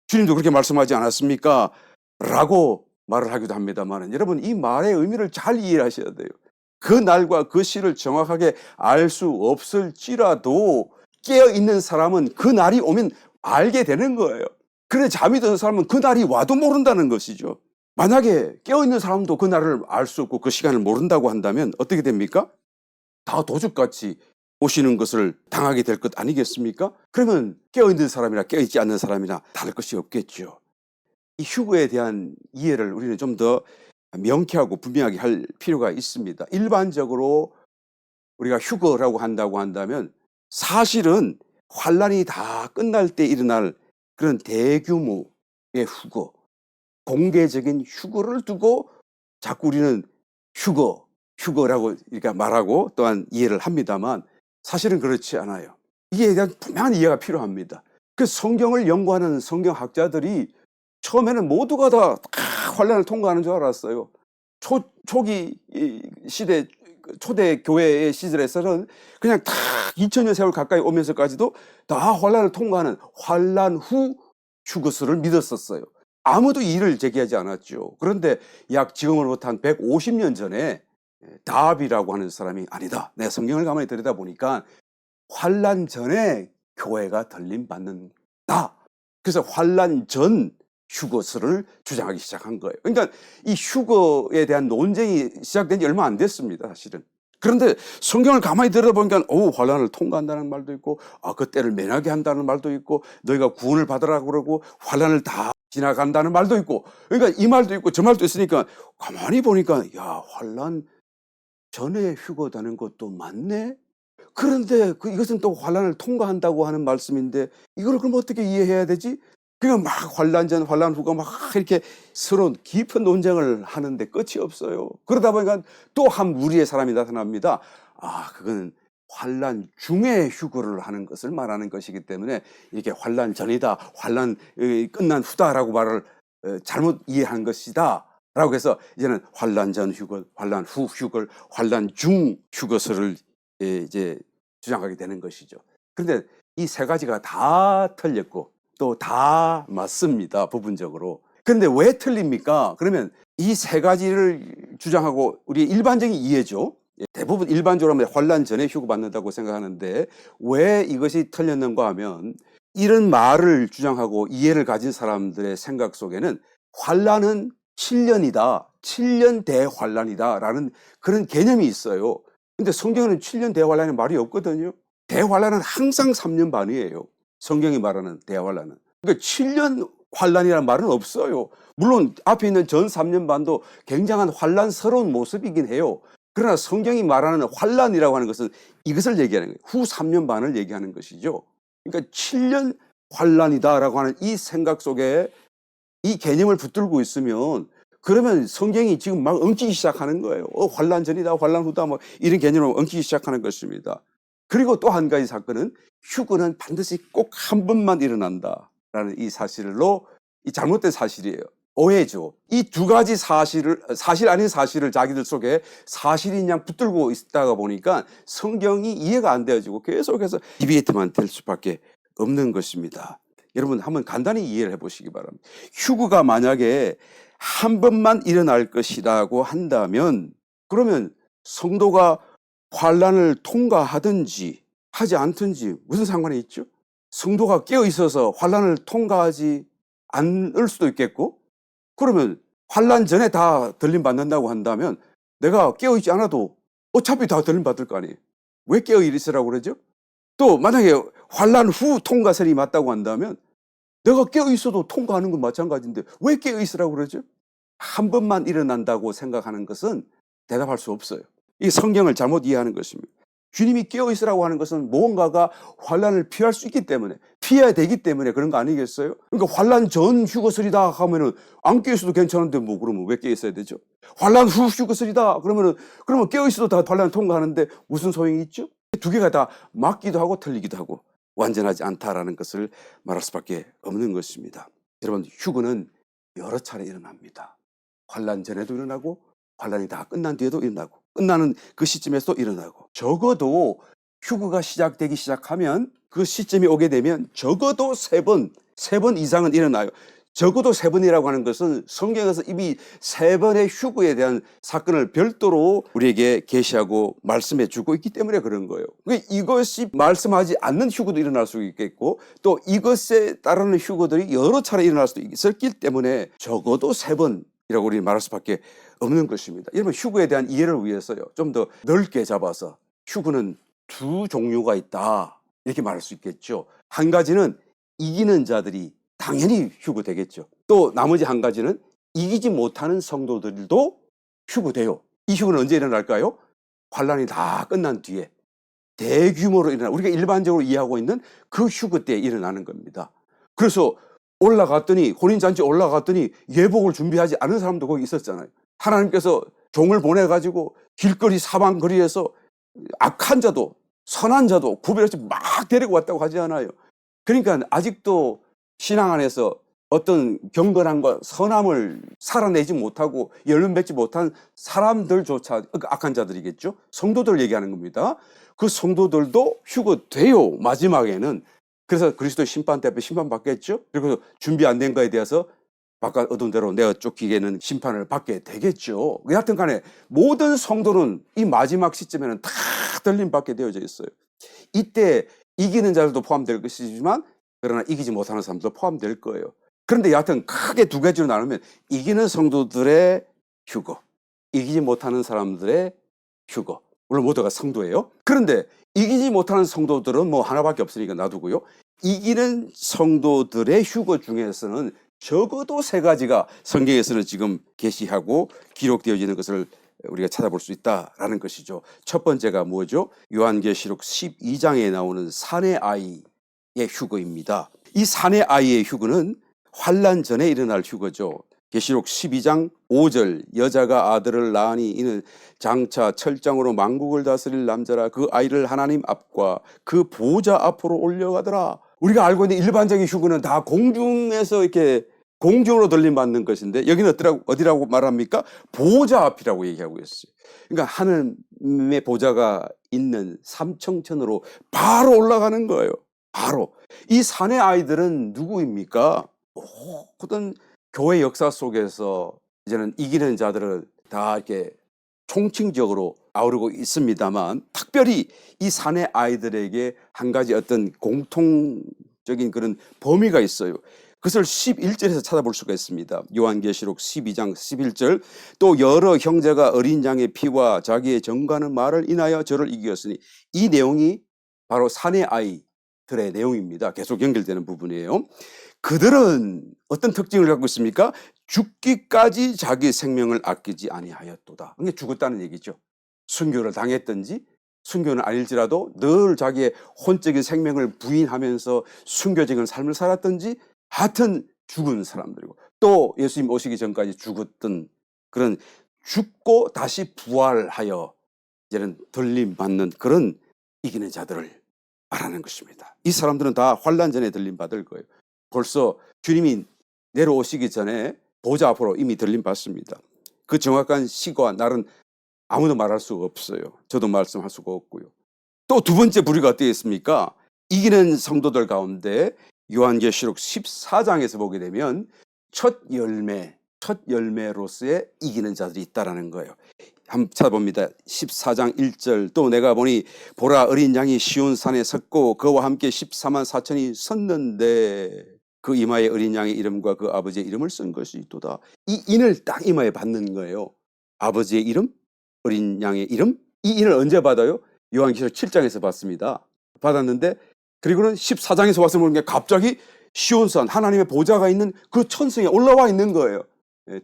주님도 그렇게 말씀하지 않았습니까? 라고 말을 하기도 합니다만 여러분 이 말의 의미를 잘 이해하셔야 돼요. 그 날과 그 시를 정확하게 알 수 없을지라도 깨어있는 사람은 그 날이 오면 알게 되는 거예요. 그런데 잠이 드는 사람은 그 날이 와도 모른다는 것이죠. 만약에 깨어있는 사람도 그 날을 알 수 없고 그 시간을 모른다고 한다면 어떻게 됩니까? 다 도적같이 오시는 것을 당하게 될 것 아니겠습니까? 그러면 깨어있는 사람이나 깨어있지 않는 사람이나 다를 것이 없겠죠. 이 휴거에 대한 이해를 우리는 좀 더 명쾌하고 분명하게 할 필요가 있습니다. 일반적으로 우리가 휴거라고 한다고 한다면 사실은 환란이 다 끝날 때 일어날 그런 대규모의 휴거, 공개적인 휴거를 두고 자꾸 우리는 휴거라고 이렇게 말하고 또한 이해를 합니다만 사실은 그렇지 않아요. 이에 대한 분명한 이해가 필요합니다. 그 성경을 연구하는 성경학자들이 처음에는 모두가 다 환란을 통과하는 줄 알았어요. 초기 시대 초대 교회의 시절에서는 그냥 다 2000년 세월 가까이 오면서까지도 다 환란을 통과하는 환란 후 휴거설을 믿었었어요. 아무도 이의를 제기하지 않았죠. 그런데 약 지금으로부터 한 150년 전에 다비라고 하는 사람이 아니다. 내가 성경을 가만히 들여다보니까 환란 전에 교회가 들림받는다. 그래서 환란 전 휴거설을 주장하기 시작한 거예요. 그러니까 이 휴거에 대한 논쟁이 시작된 지 얼마 안 됐습니다, 사실은. 그런데 성경을 가만히 들어보니까 환란을 통과한다는 말도 있고 그 때를 면하게 한다는 말도 있고 너희가 구원을 받으라고 그러고 환란을 다 지나간다는 말도 있고 그러니까 이 말도 있고 저 말도 있으니까 가만히 보니까 환란 전에 휴거다는 것도 맞네? 그런데 이것은 또 환란을 통과한다고 하는 말씀인데 이걸 그럼 어떻게 이해해야 되지? 그러니까 막 환란 전, 환란 후가 막 이렇게 서로 깊은 논쟁을 하는데 끝이 없어요. 그러다 보니까 또 한 무리의 사람이 나타납니다. 그건 환란 중에 휴거를 하는 것을 말하는 것이기 때문에 이렇게 환란 전이다, 환란 끝난 후다라고 말을 잘못 이해한 것이다. 라고 해서 이제는 환란 전 휴거, 환란 후 휴거, 환란 중 휴거설을 이제 주장하게 되는 것이죠. 그런데 이 세 가지가 다 틀렸고 또 다 맞습니다. 부분적으로. 그런데 왜 틀립니까? 그러면 이 세 가지를 주장하고 우리 일반적인 이해죠. 대부분 일반적으로 하면 환란 전에 휴거받는다고 생각하는데 왜 이것이 틀렸는가 하면 이런 말을 주장하고 이해를 가진 사람들의 생각 속에는 환란은 7년이다. 7년 대환란이다 라는 그런 개념이 있어요. 근데 성경에는 7년 대환란의 말이 없거든요. 대환란은 항상 3년 반이에요. 성경이 말하는 대환란은. 그러니까 7년 환란이라는 말은 없어요. 물론 앞에 있는 전 3년 반도 굉장한 환란스러운 모습이긴 해요. 그러나 성경이 말하는 환란이라고 하는 것은 이것을 얘기하는 거예요. 후 3년 반을 얘기하는 것이죠. 그러니까 7년 환란이다라고 하는 이 생각 속에 이 개념을 붙들고 있으면, 그러면 성경이 지금 막 엉키기 시작하는 거예요. 환란 전이다, 환란 후다, 뭐 이런 개념으로 엉키기 시작하는 것입니다. 그리고 또 한 가지 사건은, 휴거는 반드시 꼭 한 번만 일어난다라는 이 사실로, 이 잘못된 사실이에요. 오해죠. 이 두 가지 사실을, 사실 아닌 사실을 자기들 속에 사실인 양 붙들고 있다가 보니까 성경이 이해가 안 되어지고 계속해서 디베이트만 될 수밖에 없는 것입니다. 여러분 한번 간단히 이해를 해보시기 바랍니다. 휴거가 만약에 한 번만 일어날 것이라고 한다면, 그러면 성도가 환란을 통과하든지 하지 않든지 무슨 상관이 있죠? 성도가 깨어 있어서 환란을 통과하지 않을 수도 있겠고, 그러면 환란 전에 다 들림 받는다고 한다면 내가 깨어 있지 않아도 어차피 다 들림 받을 거 아니에요. 왜 깨어 있으라고 그러죠? 또 만약에 환란 후 통과설이 맞다고 한다면 내가 깨어 있어도 통과하는 건 마찬가지인데 왜 깨어 있으라고 그러죠? 한 번만 일어난다고 생각하는 것은 대답할 수 없어요. 이 성경을 잘못 이해하는 것입니다. 주님이 깨어 있으라고 하는 것은 무언가가 환란을 피할 수 있기 때문에, 피해야 되기 때문에 그런 거 아니겠어요? 그러니까 환란 전 휴거설이다 하면은 안 깨어 있어도 괜찮은데 뭐 그러면 왜 깨어 있어야 되죠? 환란 후 휴거설이다 그러면 깨어 있어도 다 환란 통과하는데 무슨 소용이 있죠? 두 개가 다 맞기도 하고 틀리기도 하고 완전하지 않다라는 것을 말할 수밖에 없는 것입니다. 여러분, 휴거는 여러 차례 일어납니다. 환란 전에도 일어나고 환란이 다 끝난 뒤에도 일어나고 끝나는 그 시점에서도 일어나고, 적어도 휴거가 시작되기 시작하면 그 시점이 오게 되면 적어도 세 번 이상은 일어나요. 적어도 3번이라고 하는 것은 성경에서 이미 3번의 휴거에 대한 사건을 별도로 우리에게 계시하고 말씀해 주고 있기 때문에 그런 거예요. 이것이 말씀하지 않는 휴거도 일어날 수 있겠고, 또 이것에 따르는 휴거들이 여러 차례 일어날 수도 있었기 때문에 적어도 3번이라고 우리 말할 수밖에 없는 것입니다. 여러분, 휴거에 대한 이해를 위해서요, 좀 더 넓게 잡아서 휴거는 두 종류가 있다 이렇게 말할 수 있겠죠. 한 가지는 이기는 자들이 당연히 휴거되겠죠. 또 나머지 한 가지는 이기지 못하는 성도들도 휴거돼요. 이 휴거는 언제 일어날까요? 환란이 다 끝난 뒤에 대규모로 일어나, 우리가 일반적으로 이해하고 있는 그 휴거 때에 일어나는 겁니다. 그래서 올라갔더니, 혼인잔치 올라갔더니 예복을 준비하지 않은 사람도 거기 있었잖아요. 하나님께서 종을 보내가지고 길거리 사방 거리에서 악한 자도 선한 자도 구별 없이 막 데리고 왔다고 하지 않아요. 그러니까 아직도 신앙 안에서 어떤 경건함과 선함을 살아내지 못하고 열매 맺지 못한 사람들조차, 악한 자들이겠죠. 성도들 얘기하는 겁니다. 그 성도들도 휴거돼요, 마지막에는. 그래서 그리스도의 심판 때 앞에 심판받겠죠. 그리고 준비 안 된 거에 대해서 바깥 어두운 데로 내어 쫓기게는 심판을 받게 되겠죠. 여하튼 간에 모든 성도는 이 마지막 시점에는 다 들림받게 되어져 있어요. 이때 이기는 자들도 포함될 것이지만, 그러나 이기지 못하는 사람도 포함될 거예요. 그런데 여하튼 크게 두 가지로 나누면, 이기는 성도들의 휴거, 이기지 못하는 사람들의 휴거. 물론 모두가 성도예요. 그런데 이기지 못하는 성도들은 뭐 하나밖에 없으니까 놔두고요, 이기는 성도들의 휴거 중에서는 적어도 3가지가 성경에서는 지금 계시하고 기록되어지는 것을 우리가 찾아볼 수 있다라는 것이죠. 첫 번째가 뭐죠? 요한계시록 12장에 나오는 사내 아이의 휴거입니다. 이 사내 아이의 휴거는 환란 전에 일어날 휴거죠. 계시록 12장 5절, 여자가 아들을 낳으니 이는 장차 철장으로 만국을 다스릴 남자라. 그 아이를 하나님 앞과 그 보좌 앞으로 올려가더라. 우리가 알고 있는 일반적인 휴거는 다 공중에서 이렇게 공중으로 들림받는 것인데, 여기는 어디라고 말합니까? 보좌 앞이라고 얘기하고 있어요. 그러니까 하나님의 보좌가 있는 삼청천으로 바로 올라가는 거예요. 바로. 이 사내 아이들은 누구입니까? 모든 교회 역사 속에서 이제는 이기는 자들을 다 이렇게 총칭적으로 아우르고 있습니다만, 특별히 이 사내 아이들에게 한 가지 어떤 공통적인 그런 범위가 있어요. 그것을 11절에서 찾아볼 수가 있습니다. 요한계시록 12장 11절, 또 여러 형제가 어린 양의 피와 자기의 정가는 말을 인하여 저를 이기었으니, 이 내용이 바로 사내 아이, 사람들의 내용입니다. 계속 연결되는 부분이에요. 그들은 어떤 특징을 갖고 있습니까? 죽기까지 자기 생명을 아끼지 아니하였도다. 이게 죽었다는 얘기죠. 순교를 당했든지 순교는 아닐지라도 늘 자기의 혼적인 생명을 부인하면서 순교적인 삶을 살았든지 하여튼 죽은 사람들이고, 또 예수님 오시기 전까지 죽었던 그런 죽고 다시 부활하여 이제는 들림 받는 그런 이기는 자들을 말하는 것입니다. 이 사람들은 다 환난 전에 들림 받을 거예요. 벌써 주님이 내려오시기 전에 보좌 앞으로 이미 들림 받습니다. 그 정확한 시기와 날은 아무도 말할 수가 없어요. 저도 말씀할 수가 없고요. 또 두 번째 부류가 어떻게 있습니까? 이기는 성도들 가운데 요한계시록 14장에서 보게 되면 첫 열매로서의 이기는 자들이 있다라는 거예요. 한번 찾아봅니다. 14장 1절. 또 내가 보니 보라, 어린 양이 시온 산에 섰고 그와 함께 14만 4천이 섰는데 그 이마에 어린 양의 이름과 그 아버지의 이름을 쓴 것이 있도다. 이 인을 딱 이마에 받는 거예요. 아버지의 이름, 어린 양의 이름. 이 인을 언제 받아요? 요한계시록 7장에서 받습니다. 받았는데, 그리고는 14장에서 와서 보는 게 갑자기 시온산 하나님의 보좌가 있는 그 천성에 올라와 있는 거예요.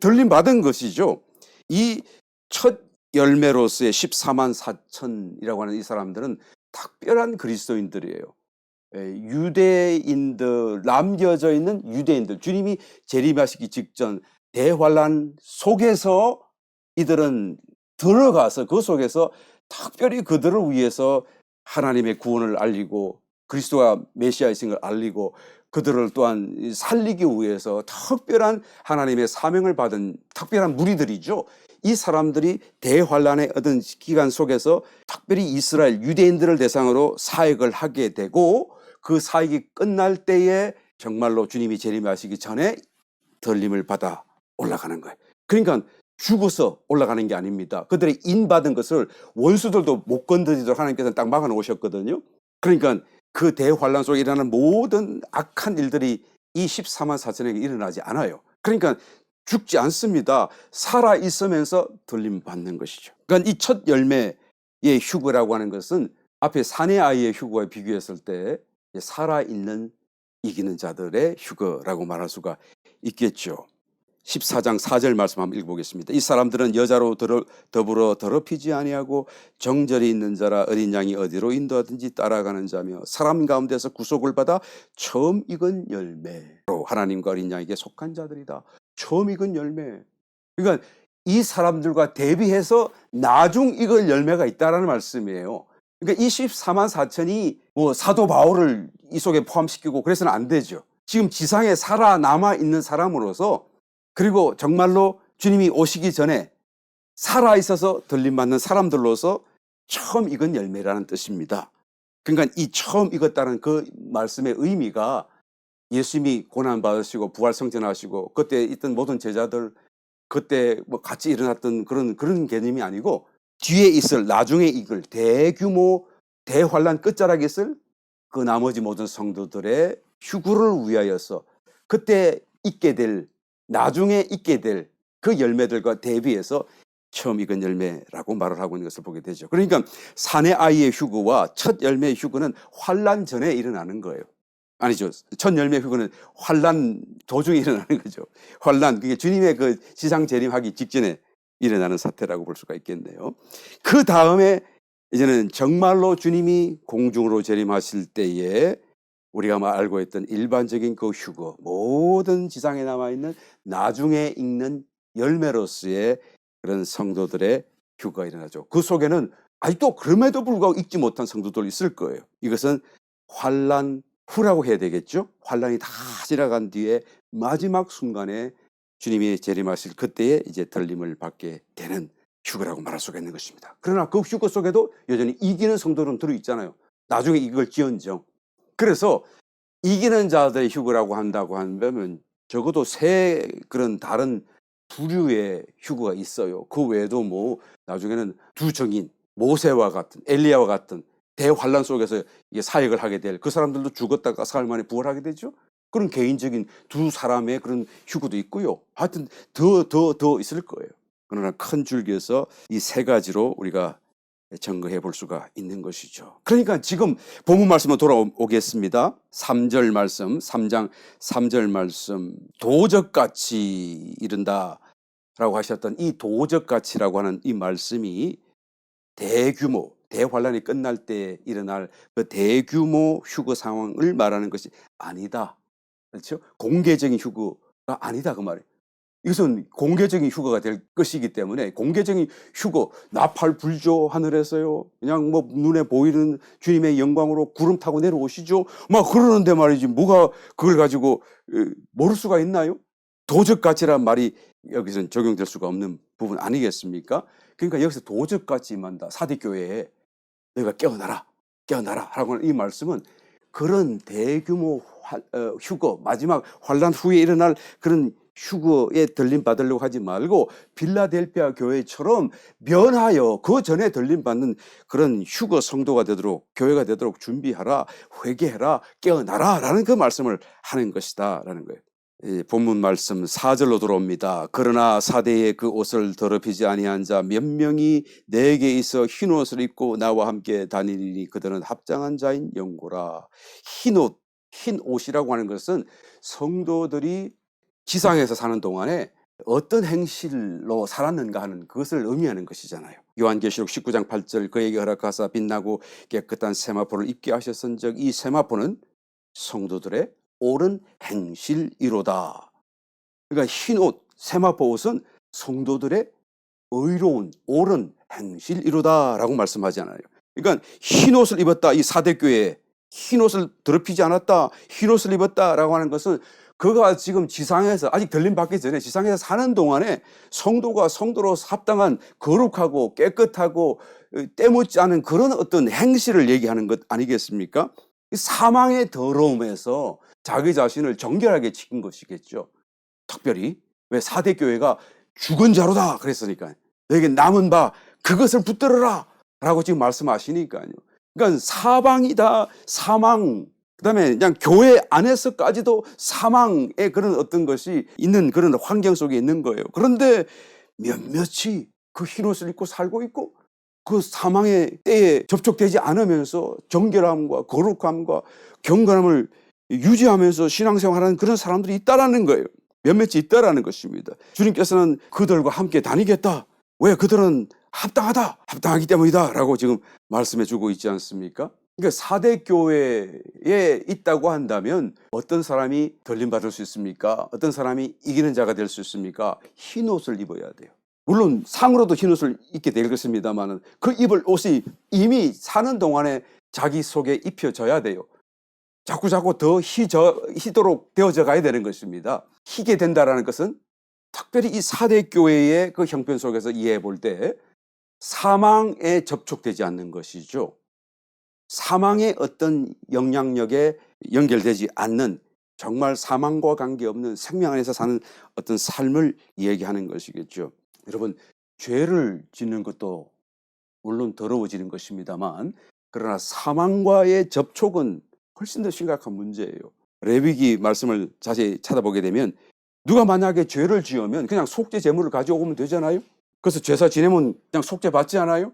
들림 받은 것이죠. 이 첫 열매로서의 14만 4천이라고 하는 이 사람들은 특별한 그리스도인들이에요. 유대인들, 남겨져 있는 유대인들, 주님이 재림하시기 직전 대환란 속에서 이들은 들어가서 그 속에서 특별히 그들을 위해서 하나님의 구원을 알리고 그리스도가 메시아이신 걸 알리고 그들을 또한 살리기 위해서 특별한 하나님의 사명을 받은 특별한 무리들이죠. 이 사람들이 대환란의 어떤 기간 속에서 특별히 이스라엘 유대인들을 대상으로 사역을 하게 되고, 그 사역이 끝날 때에 정말로 주님이 재림하시기 전에 들림을 받아 올라가는 거예요. 그러니까 죽어서 올라가는 게 아닙니다. 그들의 인받은 것을 원수들도 못 건드리도록 하나님께서는 딱 막아 놓으셨거든요. 그러니까 그 대환란 속에 일어나는 모든 악한 일들이 이 14만 4천에게 일어나지 않아요. 그러니까 죽지 않습니다. 살아 있으면서 들림 받는 것이죠. 그러니까 이 첫 열매의 휴거라고 하는 것은 앞에 사내 아이의 휴거와 비교했을 때 살아있는 이기는 자들의 휴거라고 말할 수가 있겠죠. 14장 4절 말씀 한번 읽어보겠습니다. 이 사람들은 여자로 더불어 더럽히지 아니하고 정절이 있는 자라 어린 양이 어디로 인도하든지 따라가는 자며 사람 가운데서 구속을 받아 처음 익은 열매로 하나님과 어린 양에게 속한 자들이다. 처음 익은 열매. 그러니까 이 사람들과 대비해서 나중 익을 열매가 있다라는 말씀이에요. 그러니까 24만 4천이 뭐 사도 바울을 이 속에 포함시키고 그래서는 안 되죠. 지금 지상에 살아남아 있는 사람으로서, 그리고 정말로 주님이 오시기 전에 살아있어서 들림받는 사람들로서 처음 익은 열매라는 뜻입니다. 그러니까 이 처음 익었다는 그 말씀의 의미가 예수님이 고난받으시고 부활승천하시고 그때 있던 모든 제자들 그때 뭐 같이 일어났던 그런 개념이 아니고, 뒤에 있을 나중에 익을 대규모 대환란 끝자락에 있을 그 나머지 모든 성도들의 휴구를 위하여서 그때 있게 될, 나중에 있게 될 그 열매들과 대비해서 처음 익은 열매라고 말을 하고 있는 것을 보게 되죠. 그러니까 사내 아이의 휴거와 첫 열매의 휴거는 환란 전에 일어나는 거예요. 아니죠. 첫 열매 휴거는 환란 도중에 일어나는 거죠. 환란, 그게 주님의 그 지상 재림하기 직전에 일어나는 사태라고 볼 수가 있겠네요. 그 다음에 이제는 정말로 주님이 공중으로 재림하실 때에 우리가 알고 있던 일반적인 그 휴거, 모든 지상에 남아있는 나중에 익는 열매로서의 그런 성도들의 휴거가 일어나죠. 그 속에는 아직도 그럼에도 불구하고 익지 못한 성도들이 있을 거예요. 이것은 환란 후라고 해야 되겠죠. 환란이 다 지나간 뒤에 마지막 순간에 주님이 재림하실 그때에 이제 들림을 받게 되는 휴거라고 말할 수가 있는 것입니다. 그러나 그 휴거 속에도 여전히 이기는 성도는 들어있잖아요. 나중에 이걸지언정. 그래서 이기는 자들의 휴거라고 한다고 하면 적어도 세 그런 다른 부류의 휴거가 있어요. 그 외에도 뭐 나중에는 두 정인, 모세와 같은, 엘리야와 같은 대환란 속에서 이게 사역을 하게 될 그 사람들도 죽었다가 사흘 만에 부활하게 되죠. 그런 개인적인 두 사람의 그런 휴거도 있고요. 하여튼 더 있을 거예요. 그러나 큰 줄기에서 이 세 가지로 우리가 증거해 볼 수가 있는 것이죠. 그러니까 지금 본문 말씀으로 돌아오겠습니다. 3절 말씀, 3장 3절 말씀, 도적같이 이른다라고 하셨던 이 도적같이라고 하는 이 말씀이 대규모 대환란이 끝날 때 일어날 그 대규모 휴거 상황을 말하는 것이 아니다. 그렇죠? 공개적인 휴거가 아니다 그 말이에요. 이것은 공개적인 휴거가 될 것이기 때문에 공개적인 휴거, 나팔 불죠 하늘에서요. 그냥 뭐 눈에 보이는 주님의 영광으로 구름 타고 내려오시죠. 막 그러는데 말이지 뭐가 그걸 가지고 모를 수가 있나요? 도적같이란 말이 여기서는 적용될 수가 없는 부분 아니겠습니까? 그러니까 여기서 도적같이 임한다. 사대교회에 너희가 깨어나라, 깨어나라 하고 하는 이 말씀은 그런 대규모 휴거, 마지막 환란 후에 일어날 그런 휴거에 들림 받으려고 하지 말고 빌라델피아 교회처럼 면하여 그 전에 들림 받는 그런 휴거 성도가 되도록 교회가 되도록 준비하라, 회개해라, 깨어나라 라는 그 말씀을 하는 것이다 라는 거예요. 본문 말씀 4절로 들어옵니다. 그러나 사대에 그 옷을 더럽히지 아니한 자 몇 명이 내게 있어 흰 옷을 입고 나와 함께 다니리니 그들은 합장한 자인 영고라. 흰 옷, 흰 옷이라고 하는 것은 성도들이 지상에서 사는 동안에 어떤 행실로 살았는가 하는 그것을 의미하는 것이잖아요. 요한계시록 19장 8절 그에게 허락하사 빛나고 깨끗한 세마포를 입게 하셨은즉 이 세마포는 성도들의 옳은 행실이로다. 그러니까 흰옷, 세마포 옷은 성도들의 의로운 옳은 행실이로다 라고 말씀하잖아요. 그러니까 흰옷을 입었다. 이 사대교회에 흰옷을 더럽히지 않았다. 흰옷을 입었다 라고 하는 것은 그가 지금 지상에서 아직 들림 받기 전에 지상에서 사는 동안에 성도가 성도로 합당한 거룩하고 깨끗하고 때묻지 않은 그런 어떤 행실을 얘기하는 것 아니겠습니까? 사망의 더러움에서 자기 자신을 정결하게 지킨 것이겠죠. 특별히 왜 사대교회가 죽은 자로다 그랬으니까요. 너에게 남은 바 그것을 붙들어라 라고 지금 말씀하시니까요. 그러니까 사방이다 사망, 그다음에 그냥 교회 안에서까지도 사망의 그런 어떤 것이 있는 그런 환경 속에 있는 거예요. 그런데 몇몇이 그 흰옷을 입고 살고 있고 그 사망의 때에 접촉되지 않으면서 정결함과 거룩함과 경건함을 유지하면서 신앙생활하는 그런 사람들이 있다라는 거예요. 몇몇이 있다라는 것입니다. 주님께서는 그들과 함께 다니겠다. 왜? 그들은 합당하기 때문이다 라고 지금 말씀해 주고 있지 않습니까? 그러니까 사대교회에 있다고 한다면 어떤 사람이 들림받을 수 있습니까? 어떤 사람이 이기는 자가 될 수 있습니까? 흰옷을 입어야 돼요. 물론 상으로도 흰옷을 입게 되겠습니다만 그 입을 옷이 이미 사는 동안에 자기 속에 입혀져야 돼요. 자꾸 더 희도록 되어져 가야 되는 것입니다. 희게 된다라는 것은 특별히 이 사대교회의 그 형편 속에서 이해해 볼 때 사망에 접촉되지 않는 것이죠. 사망의 어떤 영향력에 연결되지 않는 정말 사망과 관계없는 생명 안에서 사는 어떤 삶을 이야기하는 것이겠죠. 여러분, 죄를 짓는 것도 물론 더러워지는 것입니다만 그러나 사망과의 접촉은 훨씬 더 심각한 문제예요. 레위기 말씀을 자세히 찾아보게 되면 누가 만약에 죄를 지으면 그냥 속죄 제물을 가져오면 되잖아요. 그래서 제사 지내면 그냥 속죄 받지 않아요?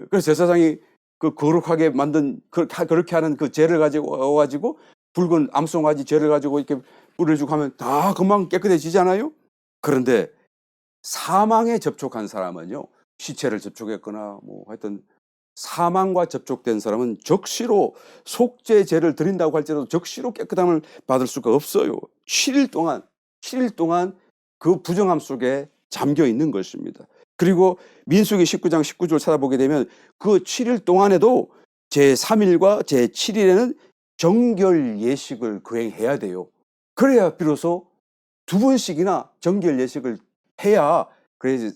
그래서 제사장이 그 거룩하게 만든 그렇게 하는 그 죄를 가지고 와가지고 붉은 암송아지 죄를 가지고 이렇게 뿌려주고 하면 다 금방 깨끗해지잖아요. 그런데 사망에 접촉한 사람은요, 시체를 접촉했거나 뭐 하여튼 사망과 접촉된 사람은 적시로 속죄제를 드린다고 할지라도 적시로 깨끗함을 받을 수가 없어요. 7일 동안 그 부정함 속에 잠겨 있는 것입니다. 그리고 민수기 19장 19절 찾아보게 되면 그 7일 동안에도 제3일과 제7일에는 정결 예식을 거행해야 돼요. 그래야 비로소 2번씩이나 정결 예식을 해야 그래서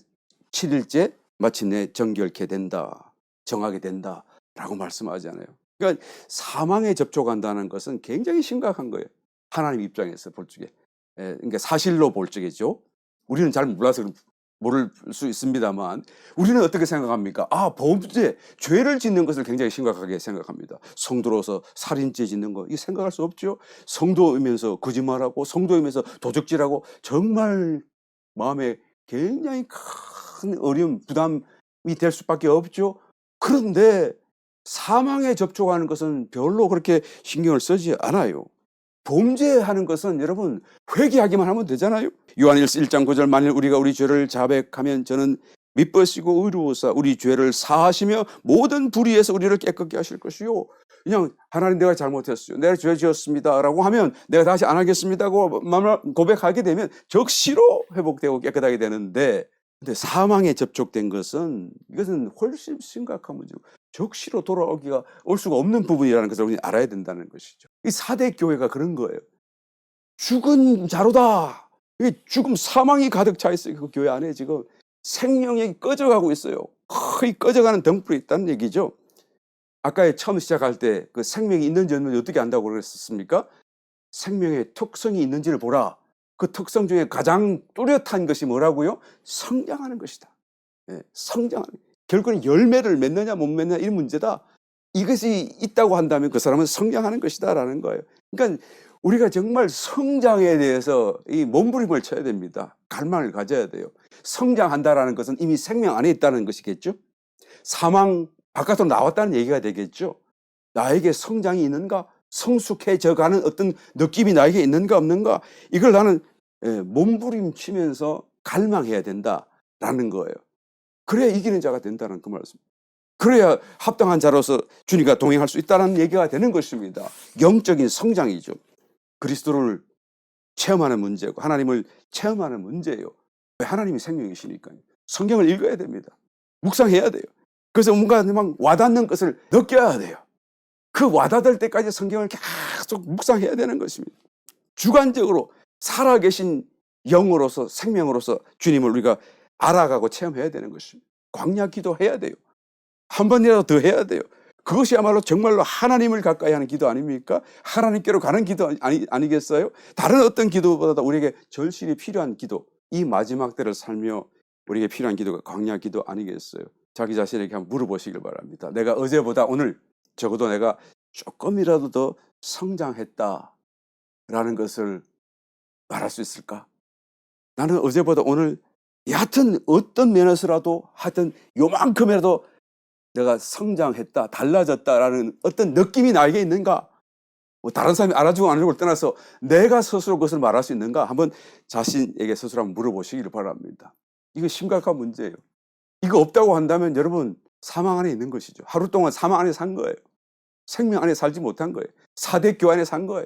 7일째 마침내 정결케 된다, 정하게 된다라고 말씀하잖아요. 그러니까 사망에 접촉한다는 것은 굉장히 심각한 거예요. 하나님 입장에서 볼 적에. 그러니까 사실로 볼 적이죠. 우리는 잘 몰라서 모를 수 있습니다만 우리는 어떻게 생각합니까? 범죄, 죄를 짓는 것을 굉장히 심각하게 생각합니다. 성도로서 살인죄 짓는 거, 이거 생각할 수 없죠. 성도이면서 거짓말하고 성도이면서 도적질하고 정말 마음에 굉장히 큰 어려움, 부담이 될 수밖에 없죠. 그런데 사망에 접촉하는 것은 별로 그렇게 신경을 쓰지 않아요. 범죄하는 것은 여러분 회개하기만 하면 되잖아요. 요한일서 1장 9절 만일 우리가 우리 죄를 자백하면 저는 미쁘시고 의로우사 우리 죄를 사하시며 모든 불의에서 우리를 깨끗게 하실 것이요. 그냥 하나님 내가 잘못했어요. 내가 죄 지었습니다. 라고 하면 내가 다시 안 하겠습니다고 고백하게 되면 적시로 회복되고 깨끗하게 되는데, 근데 사망에 접촉된 것은 이것은 훨씬 심각한 문제고 적시로 돌아오기가 올 수가 없는 부분이라는 것을 우리는 알아야 된다는 것이죠. 이 사대 교회가 그런 거예요. 죽은 자로다. 죽음 사망이 가득 차 있어요. 그 교회 안에 지금 생명이 꺼져가고 있어요. 거의 꺼져가는 등불이 있다는 얘기죠. 아까 처음 시작할 때 그 생명이 있는지 없는지 어떻게 안다고 그랬었습니까? 생명의 특성이 있는지를 보라. 그 특성 중에 가장 뚜렷한 것이 뭐라고요? 성장하는 것이다. 성장하는. 결국은 열매를 맺느냐 못 맺느냐 이 문제다. 이것이 있다고 한다면 그 사람은 성장하는 것이다라는 거예요. 그러니까 우리가 정말 성장에 대해서 이 몸부림을 쳐야 됩니다. 갈망을 가져야 돼요. 성장한다라는 것은 이미 생명 안에 있다는 것이겠죠. 사망 바깥으로 나왔다는 얘기가 되겠죠. 나에게 성장이 있는가? 성숙해져가는 어떤 느낌이 나에게 있는가 없는가? 이걸 나는 몸부림치면서 갈망해야 된다라는 거예요. 그래야 이기는 자가 된다는 그 말씀. 그래야 합당한 자로서 주님과 동행할 수 있다는 얘기가 되는 것입니다. 영적인 성장이죠. 그리스도를 체험하는 문제고 하나님을 체험하는 문제예요. 왜? 하나님이 생명이시니까요. 성경을 읽어야 됩니다. 묵상해야 돼요. 그래서 뭔가 막 와닿는 것을 느껴야 돼요. 그 와닿을 때까지 성경을 계속 묵상해야 되는 것입니다. 주관적으로 살아계신 영으로서 생명으로서 주님을 우리가 알아가고 체험해야 되는 것입니다. 광야 기도해야 돼요. 한 번이라도 더 해야 돼요. 그것이야말로 정말로 하나님을 가까이 하는 기도 아닙니까? 하나님께로 가는 기도 아니겠어요? 다른 어떤 기도보다 우리에게 절실히 필요한 기도, 이 마지막 때를 살며 우리에게 필요한 기도가 광야 기도 아니겠어요? 자기 자신에게 한번 물어보시길 바랍니다. 내가 어제보다 오늘 적어도 내가 조금이라도 더 성장했다라는 것을 말할 수 있을까? 나는 어제보다 오늘 얕은 어떤 면에서라도 하여튼 요만큼이라도 내가 성장했다, 달라졌다라는 어떤 느낌이 나에게 있는가? 뭐 다른 사람이 알아주고 안 알아주고를 떠나서 내가 스스로 그것을 말할 수 있는가? 한번 자신에게 스스로 한번 물어보시기를 바랍니다. 이거 심각한 문제예요. 이거 없다고 한다면 여러분 사망 안에 있는 것이죠. 하루 동안 사망 안에 산 거예요. 생명 안에 살지 못한 거예요. 사대교 안에 산 거예요.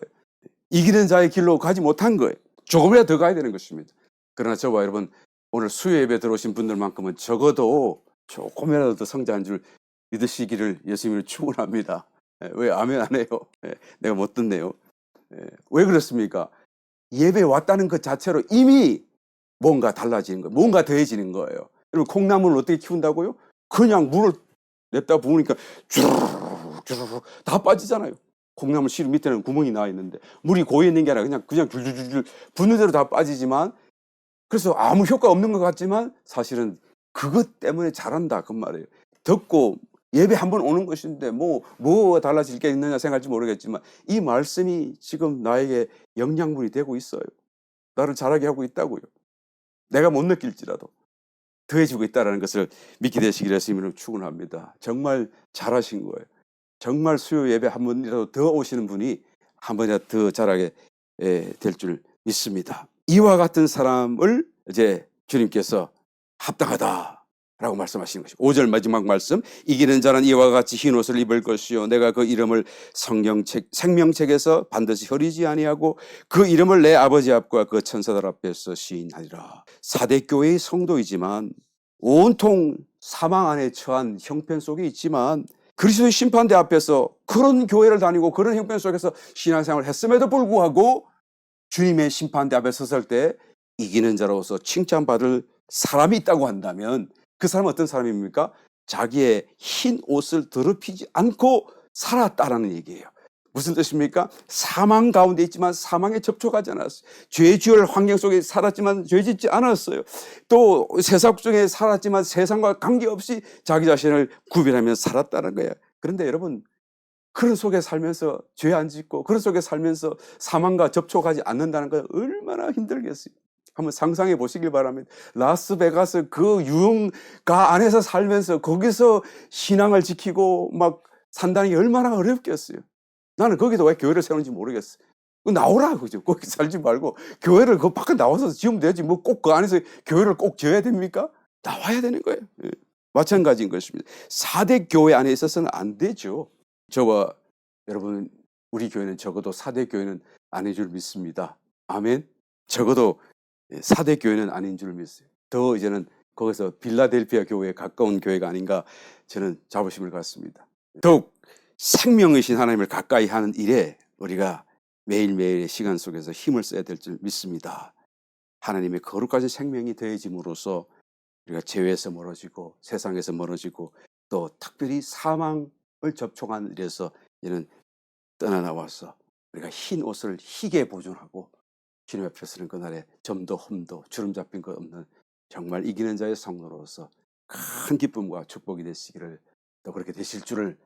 이기는 자의 길로 가지 못한 거예요. 조금이라도 더 가야 되는 것입니다. 그러나 저와 여러분 오늘 수요 예배 들어오신 분들만큼은 적어도 조금이라도 더 성장한 줄 믿으시기를 예수님을 축원합니다. 왜 아멘 안 해요? 내가 못 듣네요. 왜 그렇습니까? 예배 왔다는 것 자체로 이미 뭔가 달라지는 거예요. 뭔가 더해지는 거예요. 여러분 콩나물을 어떻게 키운다고요? 그냥 물을 냅다 부으니까 주르륵 다 빠지잖아요. 콩나물 씨름 밑에는 구멍이 나 있는데 물이 고여 있는 게 아니라 그냥 줄줄줄 부는 대로 다 빠지지만, 그래서 아무 효과 없는 것 같지만 사실은 그것 때문에 자란다 그 말이에요. 듣고 예배 한번 오는 것인데 뭐 달라질 게 있느냐 생각할지 모르겠지만 이 말씀이 지금 나에게 영양분이 되고 있어요. 나를 자라게 하고 있다고요. 내가 못 느낄지라도 더해지고 있다는 것을 믿게 되시기를 예수님으로 축원합니다. 정말 잘하신 거예요. 정말 수요 예배 한 번이라도 더 오시는 분이 한 번이라도 더 자라게 될 줄 믿습니다. 이와 같은 사람을 이제 주님께서 합당하다라고 말씀하시는 것이죠. 5절 마지막 말씀, 이기는 자는 이와 같이 흰 옷을 입을 것이요 내가 그 이름을 생명책에서 반드시 흐리지 아니하고 그 이름을 내 아버지 앞과 그 천사들 앞에서 시인하리라. 사대교회의 성도이지만 온통 사망 안에 처한 형편 속에 있지만 그리스도의 심판대 앞에서 그런 교회를 다니고 그런 형편 속에서 신앙생활을 했음에도 불구하고 주님의 심판대 앞에 섰을 때 이기는 자로서 칭찬받을 사람이 있다고 한다면 그 사람은 어떤 사람입니까? 자기의 흰 옷을 더럽히지 않고 살았다라는 얘기예요. 무슨 뜻입니까? 사망 가운데 있지만 사망에 접촉하지 않았어요. 죄 지을 환경 속에 살았지만 죄 짓지 않았어요. 또 세상 중에 살았지만 세상과 관계없이 자기 자신을 구별하며 살았다는 거예요. 그런데 여러분 그런 속에 살면서 죄 안 짓고 그런 속에 살면서 사망과 접촉하지 않는다는 건 얼마나 힘들겠어요. 한번 상상해 보시길 바랍니다. 라스베가스 그 유흥가 안에서 살면서 거기서 신앙을 지키고 막 산다는 게 얼마나 어렵겠어요. 나는 거기도 왜 교회를 세우는지 모르겠어요. 나오라 그죠. 거기 살지 말고 교회를 그 밖에 나와서 지으면 되지. 뭐 꼭 그 안에서 교회를 꼭 지어야 됩니까? 나와야 되는 거예요. 예. 마찬가지인 것입니다. 4대 교회 안에 있어서는 안 되죠. 저와 여러분, 우리 교회는 적어도 4대 교회는 아닌 줄 믿습니다. 아멘. 적어도 4대 교회는 아닌 줄 믿어요. 더 이제는 거기서 빌라델피아 교회에 가까운 교회가 아닌가 저는 자부심을 갖습니다. 더욱 생명이신 하나님을 가까이 하는 일에 우리가 매일매일의 시간 속에서 힘을 써야 될 줄 믿습니다. 하나님의 거룩하신 생명이 더해짐으로써 우리가 죄에서 멀어지고 세상에서 멀어지고 또 특별히 사망을 접촉한 일에서 이는 떠나나와서 우리가 흰 옷을 희게 보존하고 주님 앞에 서는 그날에 점도 흠도 주름 잡힌 것 없는 정말 이기는 자의 성도로서 큰 기쁨과 축복이 되시기를, 또 그렇게 되실 줄을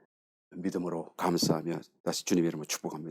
믿음으로 감사하며 다시 주님의 이름으로 축복합니다.